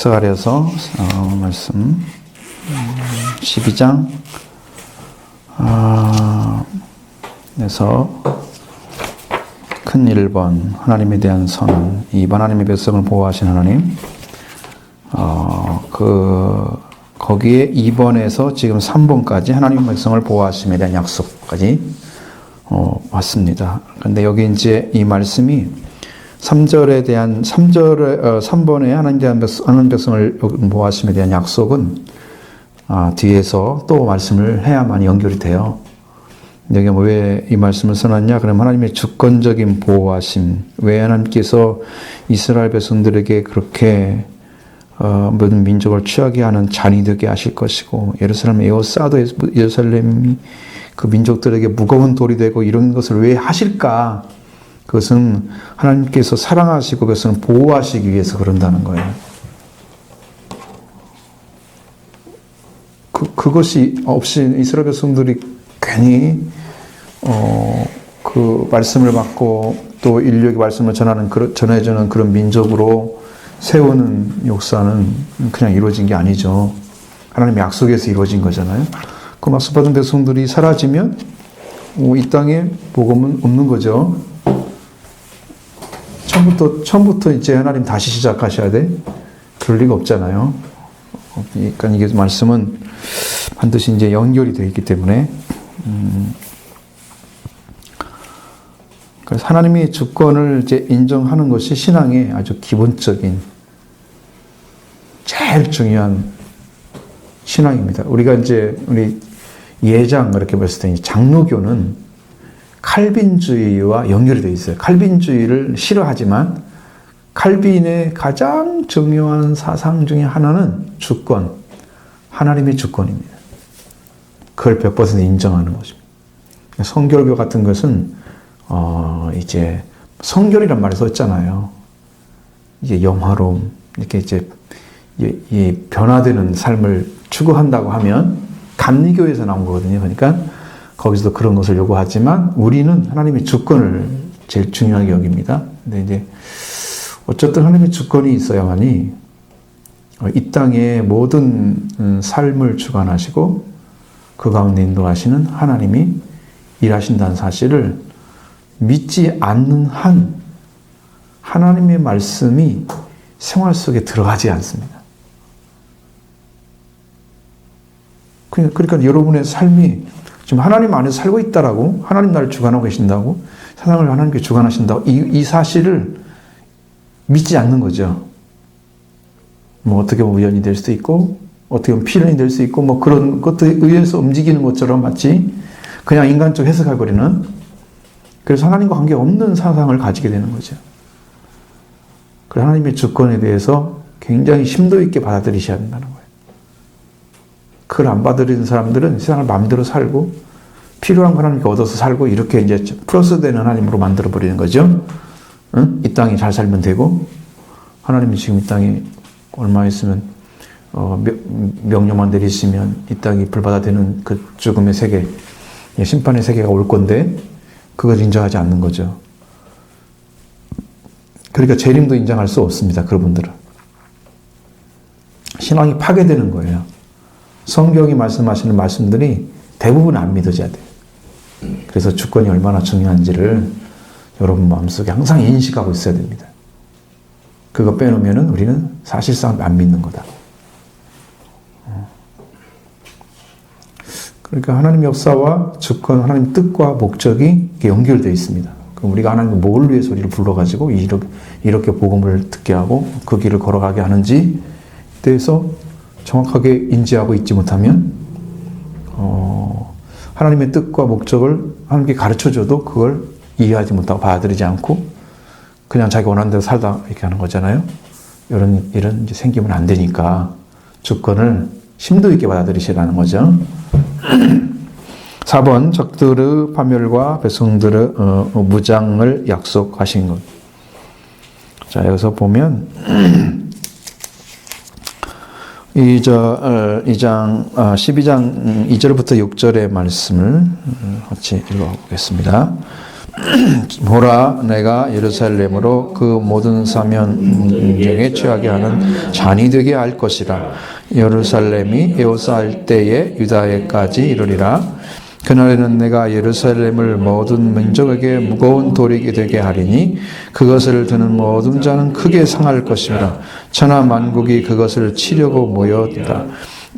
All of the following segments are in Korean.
스가랴서 말씀 12장 에서 큰 1번 하나님에 대한 선언, 2번 하나님의 백성을 보호하신 하나님, 거기에 2번에서 지금 3번까지 하나님의 백성을 보호하심에 대한 약속까지 왔습니다. 그런데 여기 이제 이 말씀이 3절에 대한 3번에 하나님 백성을 보호하심에 대한 약속은 뒤에서 또 말씀을 해야만 연결이 돼요. 여기 왜 이 말씀을 써놨냐? 그럼 하나님의 주권적인 보호하심, 왜 하나님께서 이스라엘 백성들에게 그렇게 모든 민족을 취하게 하는 잔이 되게 하실 것이고, 예루살렘에 에워싸도 예루살렘이 그 민족들에게 무거운 돌이 되고 이런 것을 왜 하실까? 그것은 하나님께서 사랑하시고 그것을 보호하시기 위해서 그런다는 거예요. 그것이 없이 이스라엘 백성들이 괜히 그 말씀을 받고 또 인류에게 말씀을 전해주는 그런 민족으로 세우는 역사는 그냥 이루어진 게 아니죠. 하나님의 약속에서 이루어진 거잖아요. 그 약속받은 백성들이 사라지면 이 땅에 복음은 없는 거죠. 처음부터 이제 하나님 다시 시작하셔야 돼? 그럴 리가 없잖아요. 그러니까 이게 말씀은 반드시 이제 연결이 되어 있기 때문에, 그래서 하나님의 주권을 이제 인정하는 것이 신앙의 아주 기본적인, 제일 중요한 신앙입니다. 우리가 이제 우리 예장 이렇게 봤을 때 장로교는 칼빈주의와 연결이 되어 있어요. 칼빈주의를 싫어하지만 칼빈의 가장 중요한 사상 중에 하나는 주권, 하나님의 주권입니다. 그걸 100% 인정하는 것입니다. 성결교 같은 것은 이제 성결이란 말을 썼잖아요. 이제 영화로움, 이렇게 이제 이 변화되는 삶을 추구한다고 하면 감리교에서 나온 거거든요. 그러니까 거기서도 그런 것을 요구하지만 우리는 하나님의 주권을 제일 중요하게 여깁니다. 근데 이제 어쨌든 하나님의 주권이 있어야만이 이 땅의 모든 삶을 주관하시고 그 가운데 인도하시는 하나님이 일하신다는 사실을 믿지 않는 한 하나님의 말씀이 생활 속에 들어가지 않습니다. 그러니까 여러분의 삶이 지금 하나님 안에서 살고 있다라고, 하나님 나를 주관하고 계신다고, 세상을 하나님께 주관하신다고, 이 사실을 믿지 않는 거죠. 뭐 어떻게 보면 우연이 될 수도 있고, 어떻게 보면 필연이 될 수 있고, 뭐 그런 것들에 의해서 움직이는 것처럼 마치 그냥 인간적 해석해 버리는, 그래서 하나님과 관계없는 사상을 가지게 되는 거죠. 그래서 하나님의 주권에 대해서 굉장히 심도 있게 받아들이셔야 된다는 거예요. 그걸 안 받아들이는 사람들은 세상을 마음대로 살고 필요한 거 하나님께 얻어서 살고 이렇게 이제 플러스 되는 하나님으로 만들어 버리는 거죠. 응? 이 땅이 잘 살면 되고, 하나님이 지금 이 땅에 얼마 있으면 명령만 내리시면 이 땅이 불바다되는 그 죽음의 세계, 심판의 세계가 올 건데 그걸 인정하지 않는 거죠. 그러니까 재림도 인정할 수 없습니다. 그분들은 신앙이 파괴되는 거예요. 성경이 말씀하시는 말씀들이 대부분 안 믿어져야 돼요. 그래서 주권이 얼마나 중요한지를 여러분 마음속에 항상 인식하고 있어야 됩니다. 그거 빼놓으면 우리는 사실상 안 믿는 거다. 그러니까 하나님의 역사와 주권, 하나님의 뜻과 목적이 연결되어 있습니다. 그럼 우리가 하나님의 뭘 위해서 우리를 불러가지고 이렇게 복음을 듣게 하고 그 길을 걸어가게 하는지 대해서 정확하게 인지하고 있지 못하면 하나님의 뜻과 목적을 하나님께 가르쳐줘도 그걸 이해하지 못하고 받아들이지 않고 그냥 자기 원하는 대로 살다 이렇게 하는 거잖아요. 이런 이제 생기면 안 되니까 주권을 심도 있게 받아들이시라는 거죠. 4번 적들의 파멸과 백성들의 무장을 약속하신 것. 자, 여기서 보면 12장 12장 2절부터 6절의 말씀을 같이 읽어보겠습니다. 보라, 내가 예루살렘으로 그 모든 사면쟁에 취하게 하는 잔이 되게 할 것이라. 예루살렘이 에워싸일 때에 유다에까지 이르리라. 그날에는 내가 예루살렘을 모든 민족에게 무거운 돌이 되게 하리니 그것을 드는 모든 자는 크게 상할 것이라. 천하 만국이 그것을 치려고 모였다.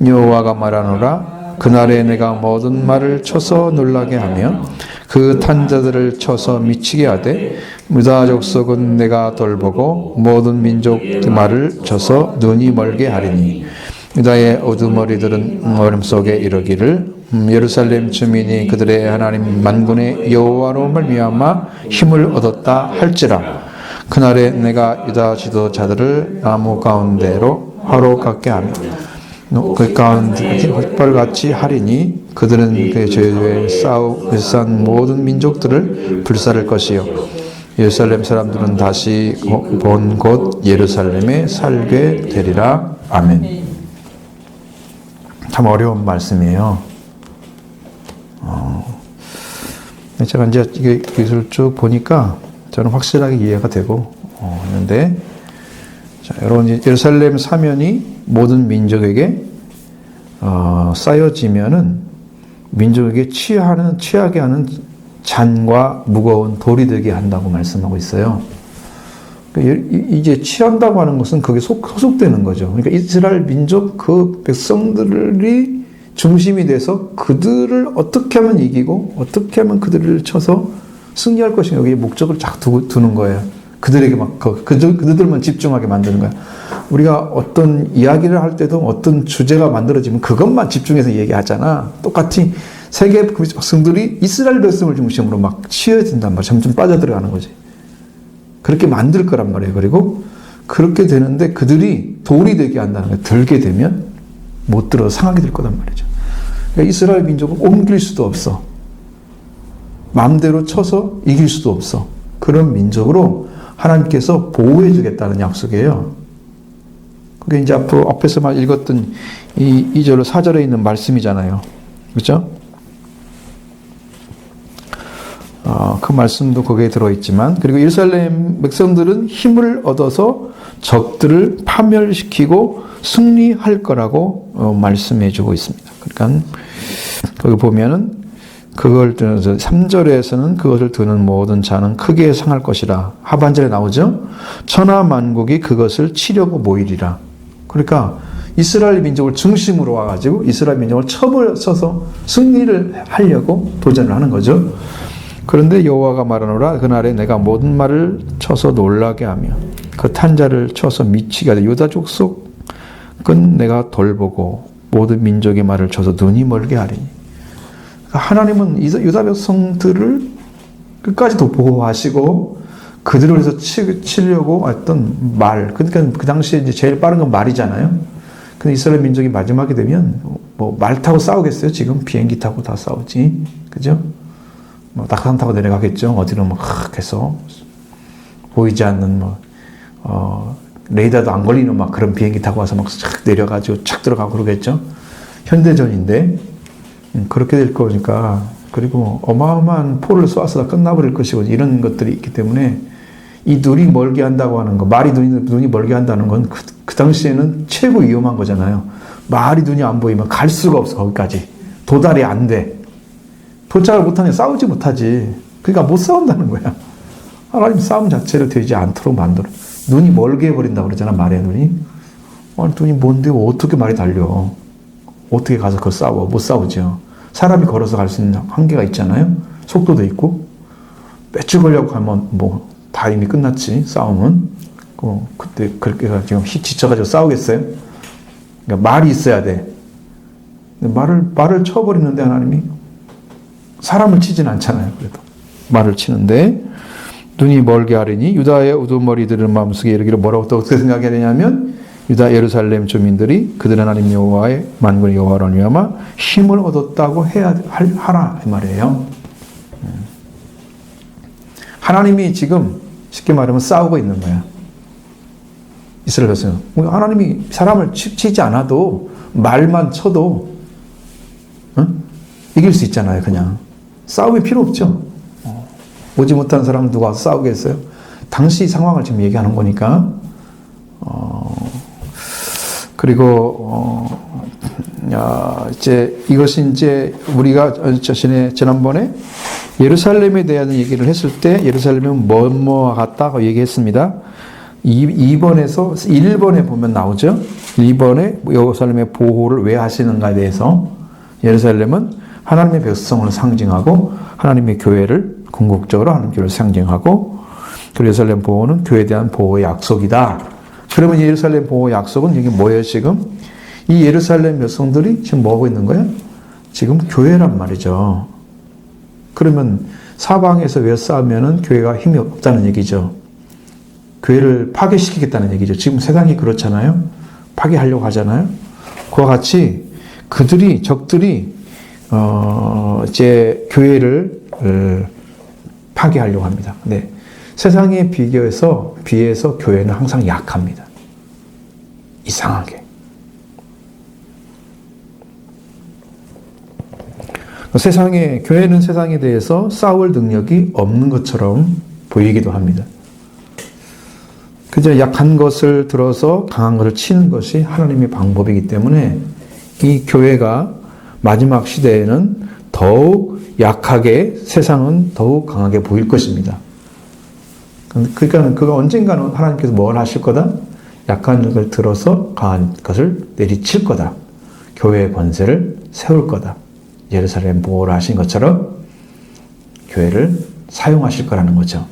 여호와가 말하노라. 그날에 내가 모든 말을 쳐서 놀라게 하며 그 탄자들을 쳐서 미치게 하되 유다 족속은 내가 돌보고 모든 민족 말을 쳐서 눈이 멀게 하리니 유다의 우두머리들은 어림 속에 이르기를 예루살렘 주민이 그들의 하나님 만군의 여호와로 말미암아 힘을 얻었다 할지라. 그날에 내가 유다 지도자들을 나무 가운데로 화로 갖게 하며 그 가운데 헛발같이 하리니 그들은 그 죄에 싸운 모든 민족들을 불살할 것이요 예루살렘 사람들은 다시 본 곳 예루살렘에 살게 되리라. 아멘. 참 어려운 말씀이에요. 제가 이제 이게 기술을 쭉 보니까 저는 확실하게 이해가 되고 있는데, 자, 여러분 예루살렘 사면이 모든 민족에게 쌓여지면은 민족에게 취하게 하는 잔과 무거운 돌이 되게 한다고 말씀하고 있어요. 이제 취한다고 하는 것은 그게 소속되는 거죠. 그러니까 이스라엘 민족 그 백성들이 중심이 돼서 그들을 어떻게 하면 이기고 어떻게 하면 그들을 쳐서 승리할 것인가 여기에 목적을 쫙 두는 거예요. 그들에게 막 그들만 집중하게 만드는 거야. 우리가 어떤 이야기를 할 때도 어떤 주제가 만들어지면 그것만 집중해서 얘기하잖아. 똑같이 세계 백성들이 이스라엘 백성을 중심으로 막 치어진단 말이야. 점점 빠져들어가는 거지. 그렇게 만들 거란 말이에요. 그리고 그렇게 되는데 그들이 돌이 되게 한다는 거예요. 들게 되면 못 들어 상하게 될 거란 말이죠. 그러니까 이스라엘 민족을 옮길 수도 없어. 마음대로 쳐서 이길 수도 없어. 그런 민족으로 하나님께서 보호해 주겠다는 약속이에요. 그게 이제 앞에서 막 읽었던 이 2절, 4절에 있는 말씀이잖아요. 그렇죠? 그 말씀도 거기에 들어있지만, 그리고 예루살렘 백성들은 힘을 얻어서 적들을 파멸시키고 승리할 거라고 말씀해 주고 있습니다. 그러니까 거기 보면은 그걸 3절에서는 그것을 드는 모든 자는 크게 상할 것이라. 하반절에 나오죠. 천하 만국이 그것을 치려고 모이리라. 그러니까 이스라엘 민족을 중심으로 와가지고 이스라엘 민족을 쳐서 승리를 하려고 도전을 하는 거죠. 그런데 여호와가 말하노라. 그날에 내가 모든 말을 쳐서 놀라게 하며 그 탄자를 쳐서 미치게 하되 유다 족속은 내가 돌보고 모든 민족의 말을 쳐서 눈이 멀게 하리니. 하나님은 유다 백성들을 끝까지 보호하시고 그들을 위해서 치려고 했던 말, 그러니까 그 당시에 이제 제일 빠른 건 말이잖아요. 근데 이스라엘 민족이 마지막에 되면 뭐 말 타고 싸우겠어요? 지금 비행기 타고 다 싸우지, 그죠? 뭐 낙산 타고 내려가겠죠. 어디로 막 해서 보이지 않는 레이더도 안 걸리는 막 그런 비행기 타고 와서 막 착 내려가지고 착 들어가고 그러겠죠. 현대전인데. 그렇게 될 거니까. 그리고 어마어마한 포를 쏘아서 다 끝나버릴 것이고 이런 것들이 있기 때문에 이 눈이 멀게 한다고 하는 거, 말이 눈이 멀게 한다는 건 그 당시에는 최고 위험한 거잖아요. 말이 눈이 안 보이면 갈 수가 없어. 거기까지 도달이 안 돼. 도착을 못하면 싸우지 못하지. 그러니까 못 싸운다는 거야. 하나님 싸움 자체를 되지 않도록 만들어. 눈이 멀게 해버린다고 그러잖아. 말의 눈이. 아니 눈이 뭔데 어떻게 말이 달려. 어떻게 가서 그걸 싸워. 못 싸우죠. 사람이 걸어서 갈 수 있는 한계가 있잖아요. 속도도 있고. 몇 주 걸려고 하면 뭐 다 이미 끝났지. 싸움은. 그때 그렇게 지금 지쳐가지고 싸우겠어요? 그러니까 말이 있어야 돼. 말을 쳐버리는데 하나님이 사람을 치진 않잖아요. 그래도 말을 치는데 눈이 멀게 하리니 유다의 우두머리들은 마음속에 이르기를 뭐라고 또 어떻게 생각해야 되냐면 유다 예루살렘 주민들이 그들 하나님 여호와의 만군의 여호와로 말미암아 힘을 얻었다고 하라 이 말이에요. 하나님이 지금 쉽게 말하면 싸우고 있는 거야. 이스라엘 백성. 하나님이 사람을 치지 않아도 말만 쳐도 이길 수 있잖아요. 그냥 싸움이 필요 없죠. 오지 못하는 사람은 누가 와서 싸우겠어요? 당시 상황을 지금 얘기하는 거니까. 그리고 이제 이것이 이제 우리가 지난번에 예루살렘에 대한 얘기를 했을 때 예루살렘은 뭐뭐와 같다고 얘기했습니다. 2번에서 1번에 보면 나오죠. 2번에 예루살렘의 보호를 왜 하시는가에 대해서 예루살렘은 하나님의 백성을 상징하고 하나님의 교회를 궁극적으로 하나님 교회를 상징하고 예루살렘 보호는 교회에 대한 보호의 약속이다. 그러면 예루살렘 보호 약속은 이게 뭐예요 지금? 이 예루살렘 백성들이 지금 뭐 하고 있는 거예요? 지금 교회란 말이죠. 그러면 사방에서 왜 싸우면은 교회가 힘이 없다는 얘기죠. 교회를 파괴시키겠다는 얘기죠. 지금 세상이 그렇잖아요. 파괴하려고 하잖아요. 그와 같이 적들이 이제 교회를 파괴하려고 합니다. 네. 세상에 비해서 교회는 항상 약합니다. 이상하게. 교회는 세상에 대해서 싸울 능력이 없는 것처럼 보이기도 합니다. 그저 약한 것을 들어서 강한 것을 치는 것이 하나님의 방법이기 때문에 이 교회가 마지막 시대에는 더욱 약하게 세상은 더욱 강하게 보일 것입니다. 그러니까 그가 언젠가는 하나님께서 뭘 하실 거다? 약한 것을 들어서 강한 것을 내리칠 거다. 교회의 권세를 세울 거다. 예루살렘 보호를 하신 것처럼 교회를 사용하실 거라는 거죠.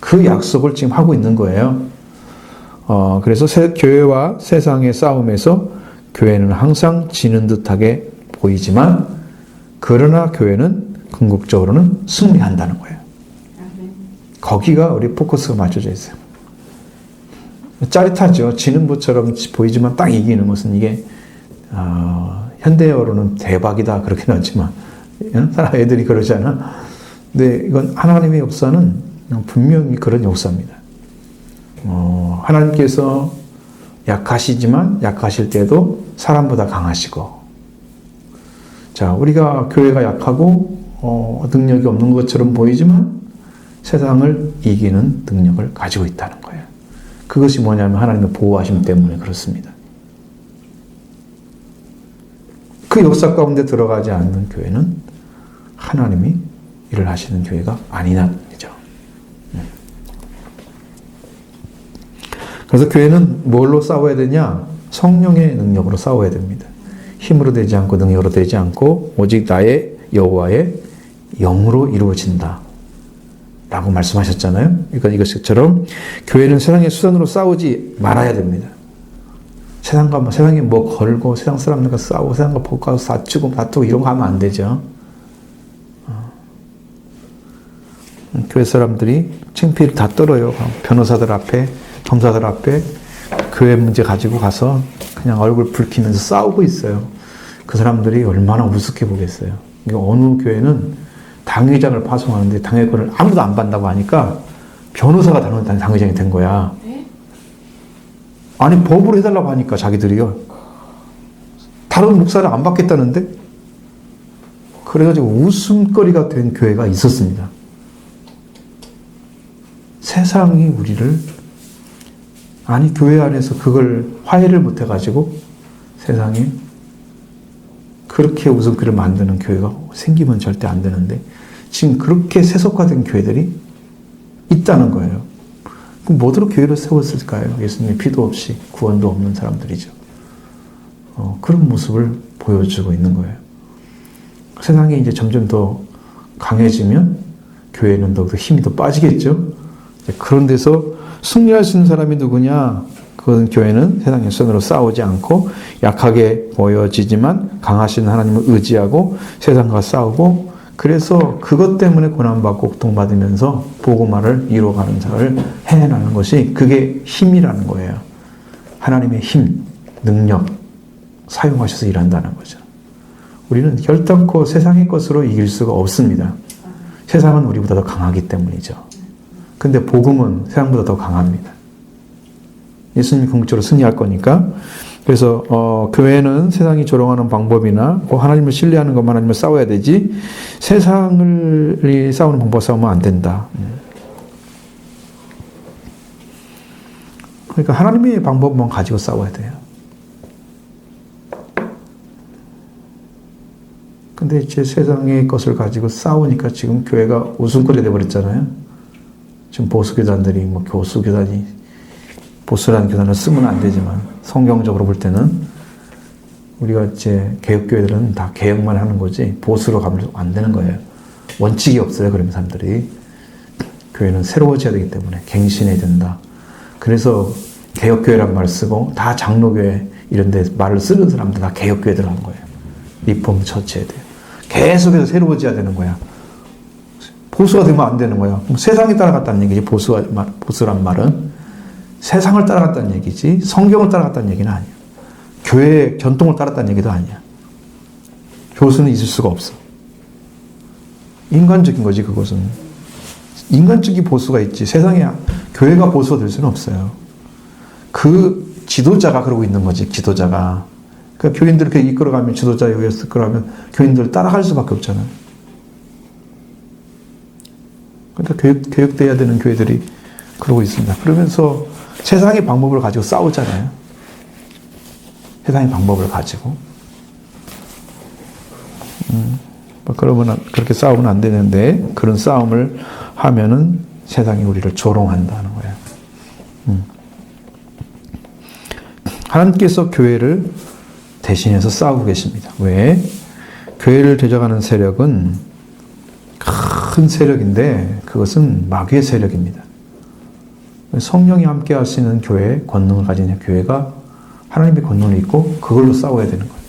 그 약속을 지금 하고 있는 거예요. 그래서 교회와 세상의 싸움에서 교회는 항상 지는 듯하게 보이지만 그러나 교회는 궁극적으로는 승리한다는 거예요. 거기가 우리 포커스가 맞춰져 있어요. 짜릿하죠. 지는 것처럼 보이지만 딱 이기는 것은 이게 현대어로는 대박이다 그렇게는 하지만 애들이 그러잖아. 근데 이건 하나님의 역사는 분명히 그런 역사입니다. 하나님께서 약하시지만 약하실 때도 사람보다 강하시고 자 우리가 교회가 약하고 능력이 없는 것처럼 보이지만 세상을 이기는 능력을 가지고 있다는 거예요. 그것이 뭐냐면 하나님의 보호하심 때문에 그렇습니다. 그 역사 가운데 들어가지 않는 교회는 하나님이 일을 하시는 교회가 아니라는 거죠. 그래서 교회는 뭘로 싸워야 되냐? 성령의 능력으로 싸워야 됩니다. 힘으로 되지 않고 능력으로 되지 않고 오직 나의 여호와의 영으로 이루어진다. 라고 말씀하셨잖아요. 그러니까 이것처럼 교회는 세상의 수단으로 싸우지 말아야 됩니다. 세상에 뭐 걸고 세상 사람들과 싸우고 세상과 복하고 다투고 이런 거 하면 안 되죠. 교회 사람들이 창피를 다 떨어요. 변호사들 앞에, 검사들 앞에 교회 문제 가지고 가서 그냥 얼굴 붉히면서 싸우고 있어요. 그 사람들이 얼마나 우습게 보겠어요. 어느 교회는 당회장을 파송하는데 당회권을 아무도 안 받는다고 하니까 변호사가 당회장이 된 거야. 아니 법으로 해달라고 하니까 자기들이요. 다른 목사를 안 받겠다는데 그래가지고 웃음거리가 된 교회가 있었습니다. 세상이 우리를 교회 안에서 그걸 화해를 못해가지고 세상에 그렇게 웃음거리를 만드는 교회가 생기면 절대 안 되는데 지금 그렇게 세속화된 교회들이 있다는 거예요. 그럼 뭐로 교회를 세웠을까요? 예수님의 피도 없이 구원도 없는 사람들이죠. 그런 모습을 보여주고 있는 거예요. 세상이 이제 점점 더 강해지면 교회는 더욱더 힘이 더 빠지겠죠. 그런 데서 승리할 수 있는 사람이 누구냐? 그것은 교회는 세상의 선으로 싸우지 않고 약하게 보여지지만 강하신 하나님을 의지하고 세상과 싸우고 그래서 그것 때문에 고난받고 고통받으면서 복음화를 이루어가는 자를 해내는 것이 그게 힘이라는 거예요. 하나님의 힘, 능력 사용하셔서 일한다는 거죠. 우리는 결단코 세상의 것으로 이길 수가 없습니다. 세상은 우리보다 더 강하기 때문이죠. 근데 복음은 세상보다 더 강합니다. 예수님이 궁극적으로 승리할 거니까 그래서 교회는 세상이 조롱하는 방법이나 하나님을 신뢰하는 것만 아니면 싸워야 되지 세상을 싸우는 방법 싸우면 안 된다. 그러니까 하나님의 방법만 가지고 싸워야 돼요. 근데 이제 세상의 것을 가지고 싸우니까 지금 교회가 웃음거리 돼버렸잖아요. 지금 보수교단들이 뭐 교수교단이 보수라는 교단을 쓰면 안 되지만 성경적으로 볼 때는 우리가 이제 개혁교회들은 다 개혁만 하는 거지 보수로 가면 안 되는 거예요. 원칙이 없어요. 그러면 사람들이 교회는 새로워져야 되기 때문에 갱신해야 된다. 그래서 개혁교회란 말을 쓰고 다 장로교회 이런 데 말을 쓰는 사람들 다 개혁교회들 한 거예요. 리폼 처치해야 돼요. 계속해서 새로워져야 되는 거야. 보수가 되면 안 되는 거야. 그럼 세상에 따라갔다는 얘기지. 보수란 말은 세상을 따라갔다는 얘기지 성경을 따라갔다는 얘기는 아니야. 교회의 전통을 따랐다는 얘기도 아니야. 교수는 있을 수가 없어. 인간적인 거지 그것은. 인간적인 보수가 있지 세상에 교회가 보수가 될 수는 없어요. 그 지도자가 그러고 있는 거지. 지도자가. 그러니까 교인들 이렇게 이끌어가면 지도자에 의해서 이끌어가면 교인들 따라갈 수밖에 없잖아요. 그러니까 교육돼야 되는 교회들이 그러고 있습니다. 그러면서 세상의 방법을 가지고 싸우잖아요. 세상의 방법을 가지고. 그러면 그렇게 싸우면 안 되는데 그런 싸움을 하면은 세상이 우리를 조롱한다는 거예요. 하나님께서 교회를 대신해서 싸우고 계십니다. 왜? 교회를 되져가는 세력은 큰 세력인데 그것은 마귀의 세력입니다. 성령이 함께 할 수 있는 교회, 권능을 가진 교회가 하나님의 권능이 있고 그걸로 싸워야 되는 거예요.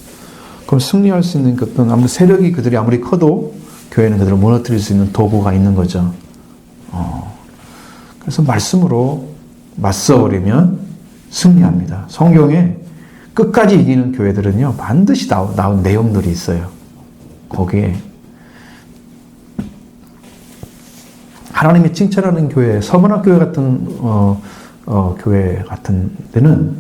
그럼 승리할 수 있는 것은 아무리 세력이 그들이 아무리 커도 교회는 그들을 무너뜨릴 수 있는 도구가 있는 거죠. 그래서 말씀으로 맞서버리면 승리합니다. 성경에 끝까지 이기는 교회들은요 반드시 나온 내용들이 있어요. 거기에 하나님이 칭찬하는 교회, 서문학교회 같은 교회 같은 데는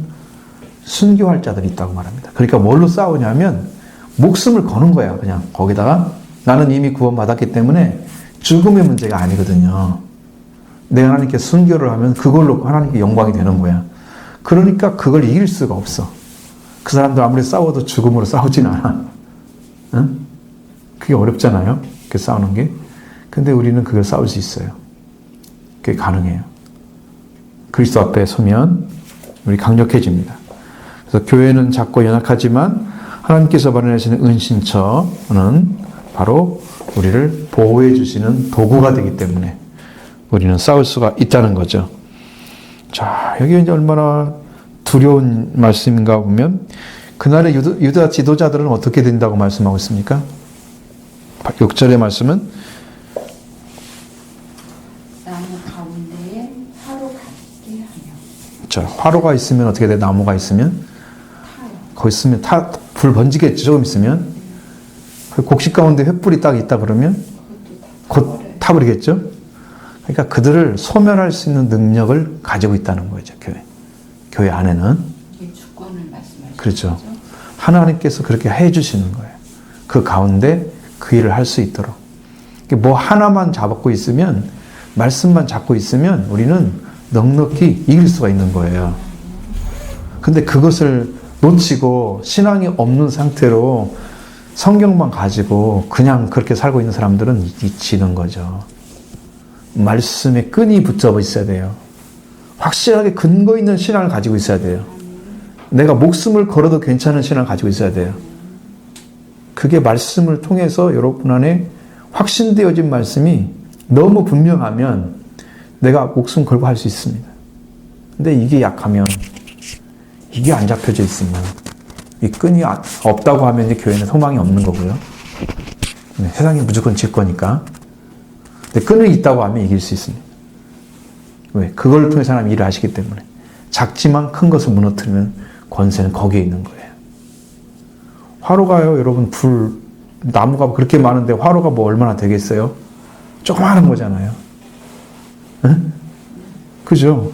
순교할 자들이 있다고 말합니다. 그러니까 뭘로 싸우냐면 목숨을 거는 거야. 그냥 거기다가 나는 이미 구원받았기 때문에 죽음의 문제가 아니거든요. 내가 하나님께 순교를 하면 그걸로 하나님께 영광이 되는 거야. 그러니까 그걸 이길 수가 없어. 그 사람들 아무리 싸워도 죽음으로 싸우진 않아. 응? 그게 어렵잖아요. 그렇게 싸우는 게. 근데 우리는 그걸 싸울 수 있어요. 그게 가능해요. 그리스도 앞에 서면 우리 강력해집니다. 그래서 교회는 작고 연약하지만 하나님께서 마련하시는 은신처는 바로 우리를 보호해 주시는 도구가 되기 때문에 우리는 싸울 수가 있다는 거죠. 자, 여기 이제 얼마나 두려운 말씀인가 보면 그날의 유다 지도자들은 어떻게 된다고 말씀하고 있습니까? 6절의 말씀은 나무 가운데에 화로 같게 하며. 자, 화로가 있으면 어떻게 돼? 나무가 있으면 거기 있으면 불 번지겠죠. 조금 있으면 그 곡식 가운데 횃불이 딱 있다 그러면 곧 타버리겠죠. 그러니까 그들을 소멸할 수 있는 능력을 가지고 있다는 거죠. 교회 안에는. 이게 주권을 말씀하시는 그렇죠. 거죠? 하나님께서 그렇게 해주시는 거예요. 그 가운데 그 일을 할 수 있도록. 뭐 하나만 잡고 있으면, 말씀만 잡고 있으면 우리는 넉넉히 이길 수가 있는 거예요. 근데 그것을 놓치고 신앙이 없는 상태로 성경만 가지고 그냥 그렇게 살고 있는 사람들은 지는 거죠. 말씀에 끈이 붙잡아 있어야 돼요. 확실하게 근거 있는 신앙을 가지고 있어야 돼요. 내가 목숨을 걸어도 괜찮은 신앙을 가지고 있어야 돼요. 그게 말씀을 통해서 여러분 안에 확신되어진 말씀이 너무 분명하면 내가 목숨 걸고 할 수 있습니다. 근데 이게 약하면, 이게 안 잡혀져 있으면, 이 끈이 없다고 하면 이제 교회는 소망이 없는 거고요. 세상이 무조건 질 거니까. 근데 끈이 있다고 하면 이길 수 있습니다. 왜? 그걸 통해서 하나님 일을 하시기 때문에. 작지만 큰 것을 무너뜨리는 권세는 거기에 있는 거예요. 화로가요, 여러분, 나무가 그렇게 많은데 화로가 뭐 얼마나 되겠어요? 조그마한 거잖아요. 응? 그죠?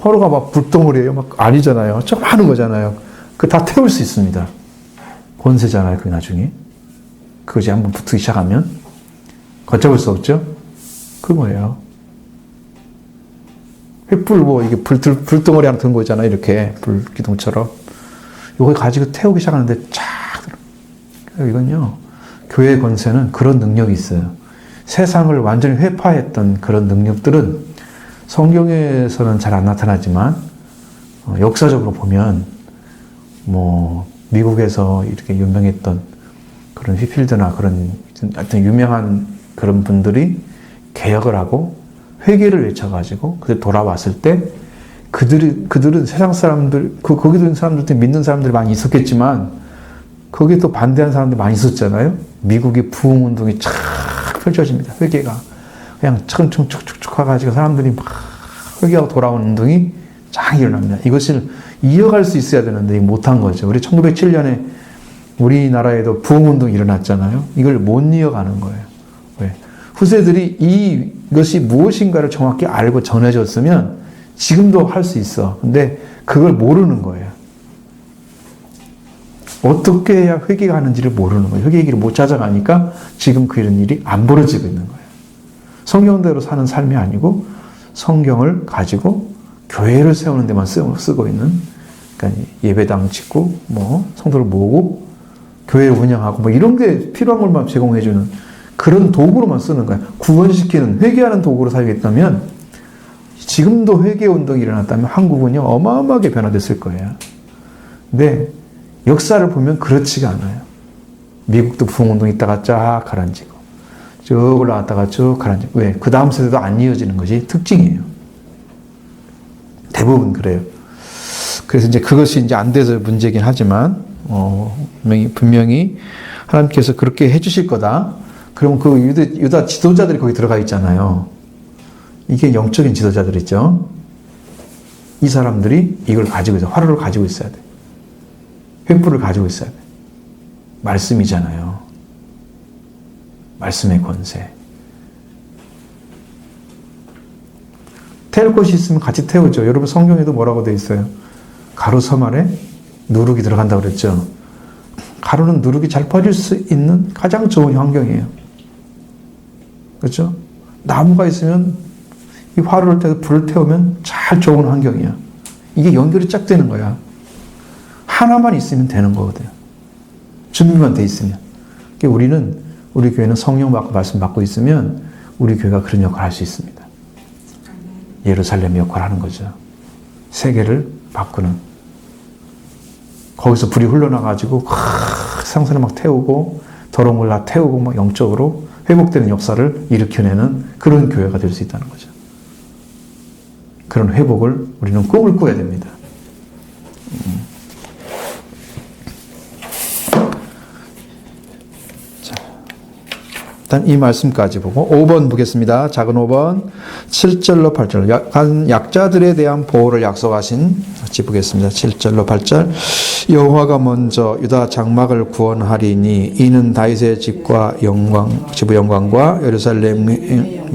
화로가 막 불덩어리예요? 막 아니잖아요. 조그마한 거잖아요. 그 다 태울 수 있습니다. 권세잖아요, 그 나중에. 그것이 한번 붙기 시작하면 걷잡을 수 없죠? 그거예요. 횃불 뭐 이게 불덩어리 하나 든 거잖아요. 이렇게 불기둥처럼. 이거 가지고 태우기 시작하는데 쫙. 이건요. 교회의 권세는 그런 능력이 있어요. 세상을 완전히 회파했던 그런 능력들은 성경에서는 잘 안 나타나지만 역사적으로 보면 뭐 미국에서 이렇게 유명했던 그런 휘필드나 그런 하여튼 유명한 그런 분들이 개혁을 하고 회개를 외쳐가지고 그들 돌아왔을 때 그들은 세상 사람들 거기 있는 사람들도 믿는 사람들이 많이 있었겠지만 거기에 또 반대하는 사람들이 많이 있었잖아요. 미국의 부흥 운동이 쫙 펼쳐집니다. 회개가 그냥 축축축축 해가지고 사람들이 막 회개하고 돌아오는 운동이 쫙 일어납니다. 이것을 이어갈 수 있어야 되는데 못한 거죠. 우리 1907년에 우리나라에도 부흥 운동이 일어났잖아요. 이걸 못 이어가는 거예요. 왜? 후세들이 이것이 무엇인가를 정확히 알고 전해줬으면 지금도 할 수 있어. 근데 그걸 모르는 거예요. 어떻게 해야 회개가 하는지를 모르는 거예요. 회개 길을 못 찾아가니까 지금 그런 일이 안 벌어지고 있는 거예요. 성경대로 사는 삶이 아니고 성경을 가지고 교회를 세우는 데만 쓰고 있는, 그러니까 예배당 짓고 뭐 성도를 모으고 교회를 운영하고 뭐 이런 게 필요한 것만 제공해주는 그런 도구로만 쓰는 거예요. 구원시키는 회개하는 도구로 사용했다면 지금도 회개 운동이 일어났다면 한국은요 어마어마하게 변화됐을 거예요. 근데 역사를 보면 그렇지가 않아요. 미국도 부흥운동이 있다가 쫙 가라앉히고 쭉 올라갔다가 쭉 가라앉히고. 왜? 그 다음 세대도 안 이어지는 것이 특징이에요. 대부분 그래요. 그래서 이제 그것이 이제 안 돼서 문제긴 하지만 분명히 하나님께서 그렇게 해주실 거다. 그럼 그 유다 지도자들이 거기 들어가 있잖아요. 이게 영적인 지도자들이죠. 이 사람들이 이걸 가지고 있어요. 화로를 가지고 있어야 돼. 횃불을 가지고 있어야 돼. 말씀이잖아요. 말씀의 권세. 태울 것이 있으면 같이 태우죠. 여러분 성경에도 뭐라고 되어 있어요? 가루 섬 아래 누룩이 들어간다고 그랬죠. 가루는 누룩이 잘 퍼질 수 있는 가장 좋은 환경이에요. 그렇죠? 나무가 있으면 이 화로를 떼서 불을 태우면 잘 좋은 환경이야. 이게 연결이 쫙 되는 거야. 하나만 있으면 되는 거거든요. 준비만 돼 있으면. 우리 교회는 성령 받고 말씀 받고 있으면 우리 교회가 그런 역할을 할 수 있습니다. 예루살렘 역할을 하는 거죠. 세계를 바꾸는. 거기서 불이 흘러나가지고 상선을 막 태우고 더러운 걸 다 태우고 막 영적으로 회복되는 역사를 일으켜내는 그런 교회가 될 수 있다는 거죠. 그런 회복을 우리는 꿈을 꾸어야 됩니다. 일단 이 말씀까지 보고 5번 보겠습니다. 작은 5번 7절로 8절 약자들에 대한 보호를 약속하신 같이 보겠습니다. 7절로 8절 여호와가 먼저 유다 장막을 구원하리니 이는 다윗의 집과 집의 영광과 예루살렘의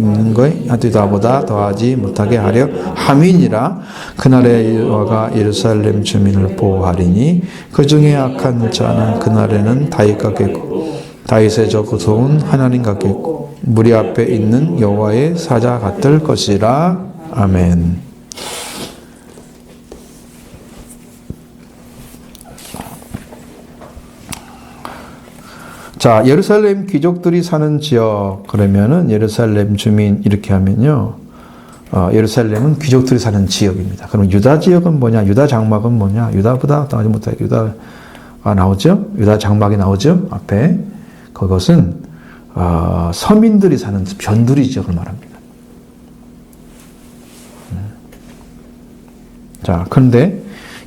유다보다 더하지 못하게 하려 함이니라. 그날에 여호와가 예루살렘 주민을 보호하리니 그 중에 악한 자는 그날에는 다윗 같겠고 다윗의 저구소은 하나님 같겠고 무리 앞에 있는 여호와의 사자 같을 것이라. 아멘. 자, 예루살렘 귀족들이 사는 지역 그러면은 예루살렘 주민 이렇게 하면요. 예루살렘은 귀족들이 사는 지역입니다. 그럼 유다 지역은 뭐냐? 유다 장막은 뭐냐? 유다보다 더하지 못하게 유다가 나오죠? 유다 장막이 나오죠? 앞에. 그것은 서민들이 사는 변두리 지역을 말합니다. 자, 그런데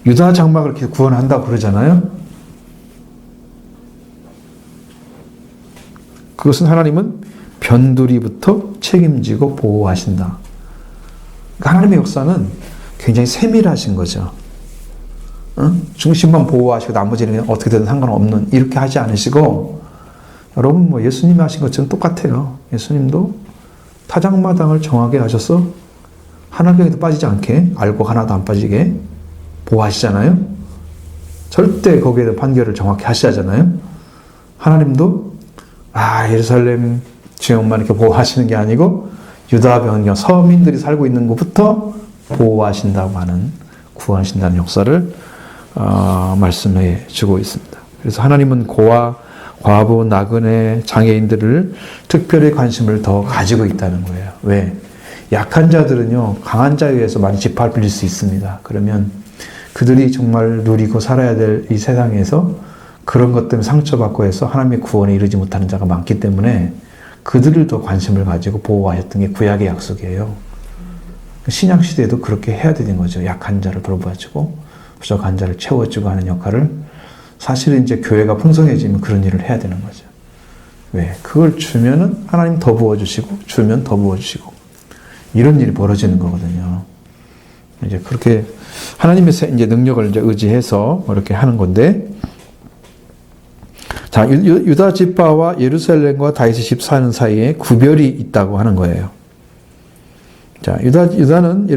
유다 장막을 이렇게 구원한다고 그러잖아요. 그것은 하나님은 변두리부터 책임지고 보호하신다. 그러니까 하나님의 역사는 굉장히 세밀하신 거죠. 중심만 보호하시고 나머지는 어떻게 되든 상관없는 이렇게 하지 않으시고 여러분 뭐 예수님이 하신 것처럼 똑같아요. 예수님도 타작마당을 정하게 하셔서 하나경에도 빠지지 않게 알고 하나도 안 빠지게 보호하시잖아요. 절대 거기에 대한 판결을 정확히 하셔야 하잖아요. 하나님도 예루살렘 지역만 이렇게 보호하시는 게 아니고 유다 변경 서민들이 살고 있는 곳부터 보호하신다고 하는 구하신다는 역사를 말씀해 주고 있습니다. 그래서 하나님은 고아, 과부, 나그네, 장애인들을 특별히 관심을 더 가지고 있다는 거예요. 왜? 약한 자들은요, 강한 자에 의해서 많이 짓밟힐 수 있습니다. 그러면 그들이 정말 누리고 살아야 될 이 세상에서 그런 것 때문에 상처받고 해서 하나님의 구원에 이르지 못하는 자가 많기 때문에 그들을 더 관심을 가지고 보호하셨던 게 구약의 약속이에요. 신약시대에도 그렇게 해야 되는 거죠. 약한 자를 돌봐주고 부족한 자를 채워주고 하는 역할을 사실은 이제 교회가 풍성해지면 그런 일을 해야 되는 거죠. 왜? 그걸 주면은 하나님 더 부어주시고 주면 더 부어주시고 이런 일이 벌어지는 거거든요. 이제 그렇게 하나님의 이제 능력을 이제 의지해서 이렇게 하는 건데, 자, 유다 지파와 예루살렘과 다윗의 집 사는 사이에 구별이 있다고 하는 거예요. 자, 유다는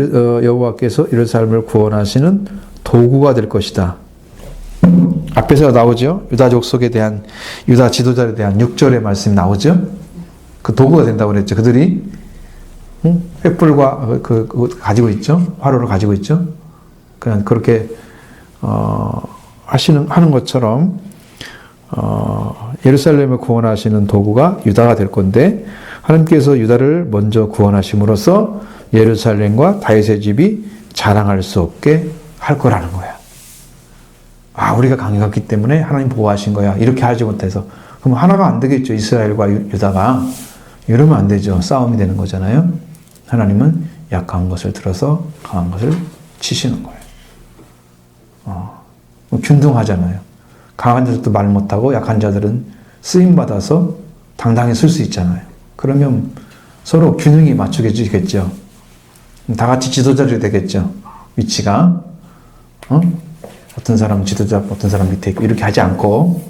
여호와께서 예루살렘을 구원하시는 도구가 될 것이다. 앞에서 나오죠. 유다 족속에 대한 유다 지도자에 대한 6절의 말씀이 나오죠. 그 도구가 된다고 그랬죠. 그들이 횃불과 가지고 있죠. 화로를 가지고 있죠. 그냥 그렇게 하는 것처럼 예루살렘을 구원하시는 도구가 유다가 될 건데, 하나님께서 유다를 먼저 구원하심으로써 예루살렘과 다윗의 집이 자랑할 수 없게 할 거라는 거야. 우리가 강해갔기 때문에 하나님 보호하신 거야. 이렇게 하지 못해서. 그럼 하나가 안 되겠죠. 이스라엘과 유다가. 이러면 안 되죠. 싸움이 되는 거잖아요. 하나님은 약한 것을 들어서 강한 것을 치시는 거예요. 균등하잖아요. 강한 자들도 말 못하고 약한 자들은 쓰임받아서 당당히 쓸 수 있잖아요. 그러면 서로 균형이 맞추겠죠. 다 같이 지도자들이 되겠죠. 위치가. 어떤 사람은 지도자, 어떤 사람 밑에 있고, 이렇게 하지 않고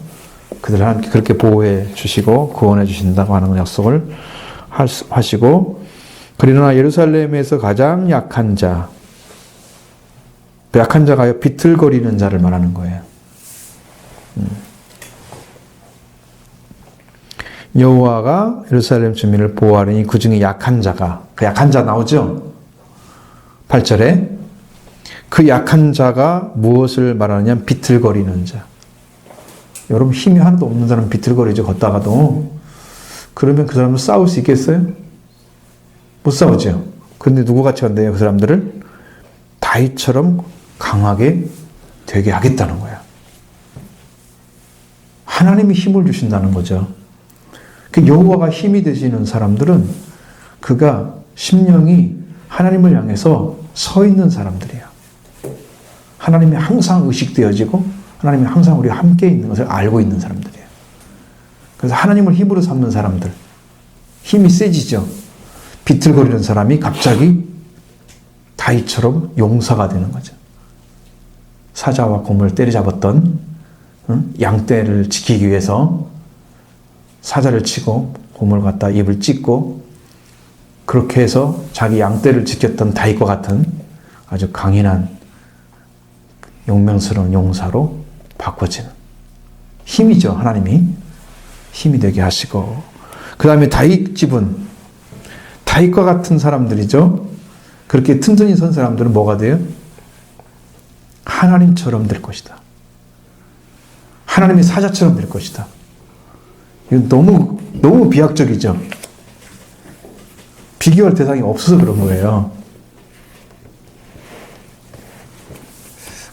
그들을 하나님께 그렇게 보호해 주시고 구원해 주신다고 하는 약속을 하시고, 그러나 예루살렘에서 가장 약한 자, 약한 자가 비틀거리는 자를 말하는 거예요. 여호와가 예루살렘 주민을 보호하려니 그 중에 약한 자가, 그 약한 자 나오죠? 8절에 그 약한 자가 무엇을 말하느냐면 비틀거리는 자. 여러분 힘이 하나도 없는 사람 비틀거리죠. 걷다가도. 그러면 그 사람은 싸울 수 있겠어요? 못 싸우죠. 근데 누구같이 한대요? 그 사람들을 다윗처럼 강하게 되게 하겠다는 거야. 하나님이 힘을 주신다는 거죠. 그 여호와가 힘이 되시는 사람들은 그가 심령이 하나님을 향해서 서 있는 사람들이야. 하나님이 항상 의식되어지고 하나님이 항상 우리와 함께 있는 것을 알고 있는 사람들이에요. 그래서 하나님을 힘으로 삼는 사람들, 힘이 세지죠. 비틀거리는 사람이 갑자기 다윗처럼 용사가 되는 거죠. 사자와 곰을 때려잡았던 양떼를 지키기 위해서 사자를 치고 곰을 갖다 입을 찢고 그렇게 해서 자기 양떼를 지켰던 다윗과 같은 아주 강인한 용맹스러운 용사로 바꿔지는 힘이죠. 하나님이 힘이 되게 하시고, 그 다음에 다윗 집은 다윗과 같은 사람들이죠. 그렇게 튼튼히 선 사람들은 뭐가 돼요? 하나님처럼 될 것이다. 하나님의 사자처럼 될 것이다. 이건 너무 비약적이죠. 비교할 대상이 없어서 그런 거예요.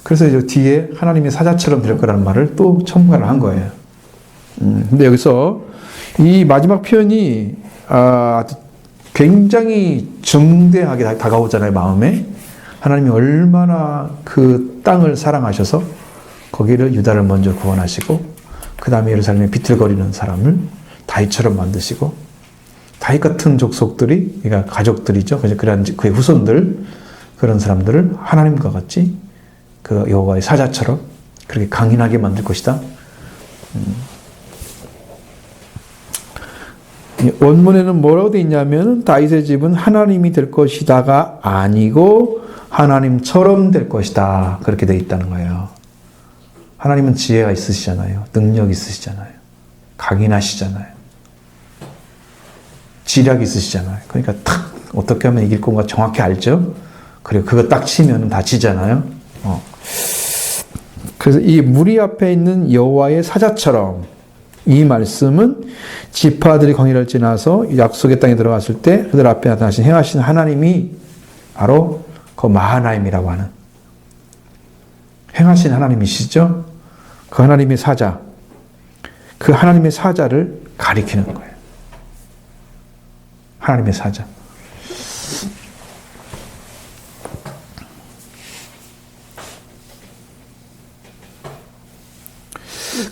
그래서 이제 뒤에 하나님의 사자처럼 될 거라는 말을 또 첨가를 한 거예요. 근데 여기서 이 마지막 표현이 굉장히 중대하게 다가오잖아요, 마음에. 하나님이 얼마나 그 땅을 사랑하셔서 거기를 유다를 먼저 구원하시고 그 다음에 예루살렘에 비틀거리는 사람을 다윗처럼 만드시고, 다윗 같은 족속들이, 그러니까 가족들이죠. 그런 그의 후손들, 그런 사람들을 하나님과 같이 그 여호와의 사자처럼 그렇게 강인하게 만들 것이다. 원문에는 뭐라고 되어 있냐면 다윗의 집은 하나님이 될 것이다가 아니고 하나님처럼 될 것이다. 그렇게 되어 있다는 거예요. 하나님은 지혜가 있으시잖아요. 능력 있으시잖아요. 강인하시잖아요. 지략이 있으시잖아요. 그러니까 탁 어떻게 하면 이길 건가 정확히 알죠. 그리고 그거 딱 치면 다 지잖아요. 그래서 이 무리 앞에 있는 여호와의 사자처럼 이 말씀은 지파들이 광야를 지나서 약속의 땅에 들어갔을 때 그들 앞에 나타나신 행하신 하나님이 바로 그 마하나임이라고 하는 행하신 하나님이시죠. 그 하나님의 사자, 그 하나님의 사자를 가리키는 거예요. 하나님의 사자.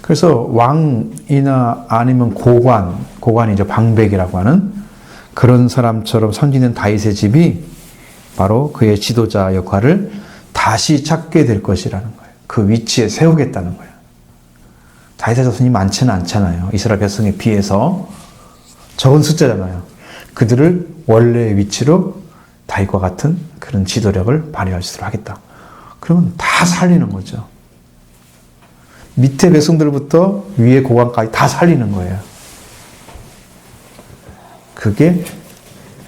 그래서 왕이나 아니면 고관이 이제 방백이라고 하는 그런 사람처럼 섬기는 다윗의 집이 바로 그의 지도자 역할을 다시 찾게 될 것이라는 거예요. 그 위치에 세우겠다는 거예요. 다윗의 자손이 많지는 않잖아요. 이스라엘 백성에 비해서 적은 숫자잖아요. 그들을 원래의 위치로 다윗과 같은 그런 지도력을 발휘할 수 있도록 하겠다. 그러면 다 살리는 거죠. 밑에 백성들부터 위에 고관까지 다 살리는 거예요. 그게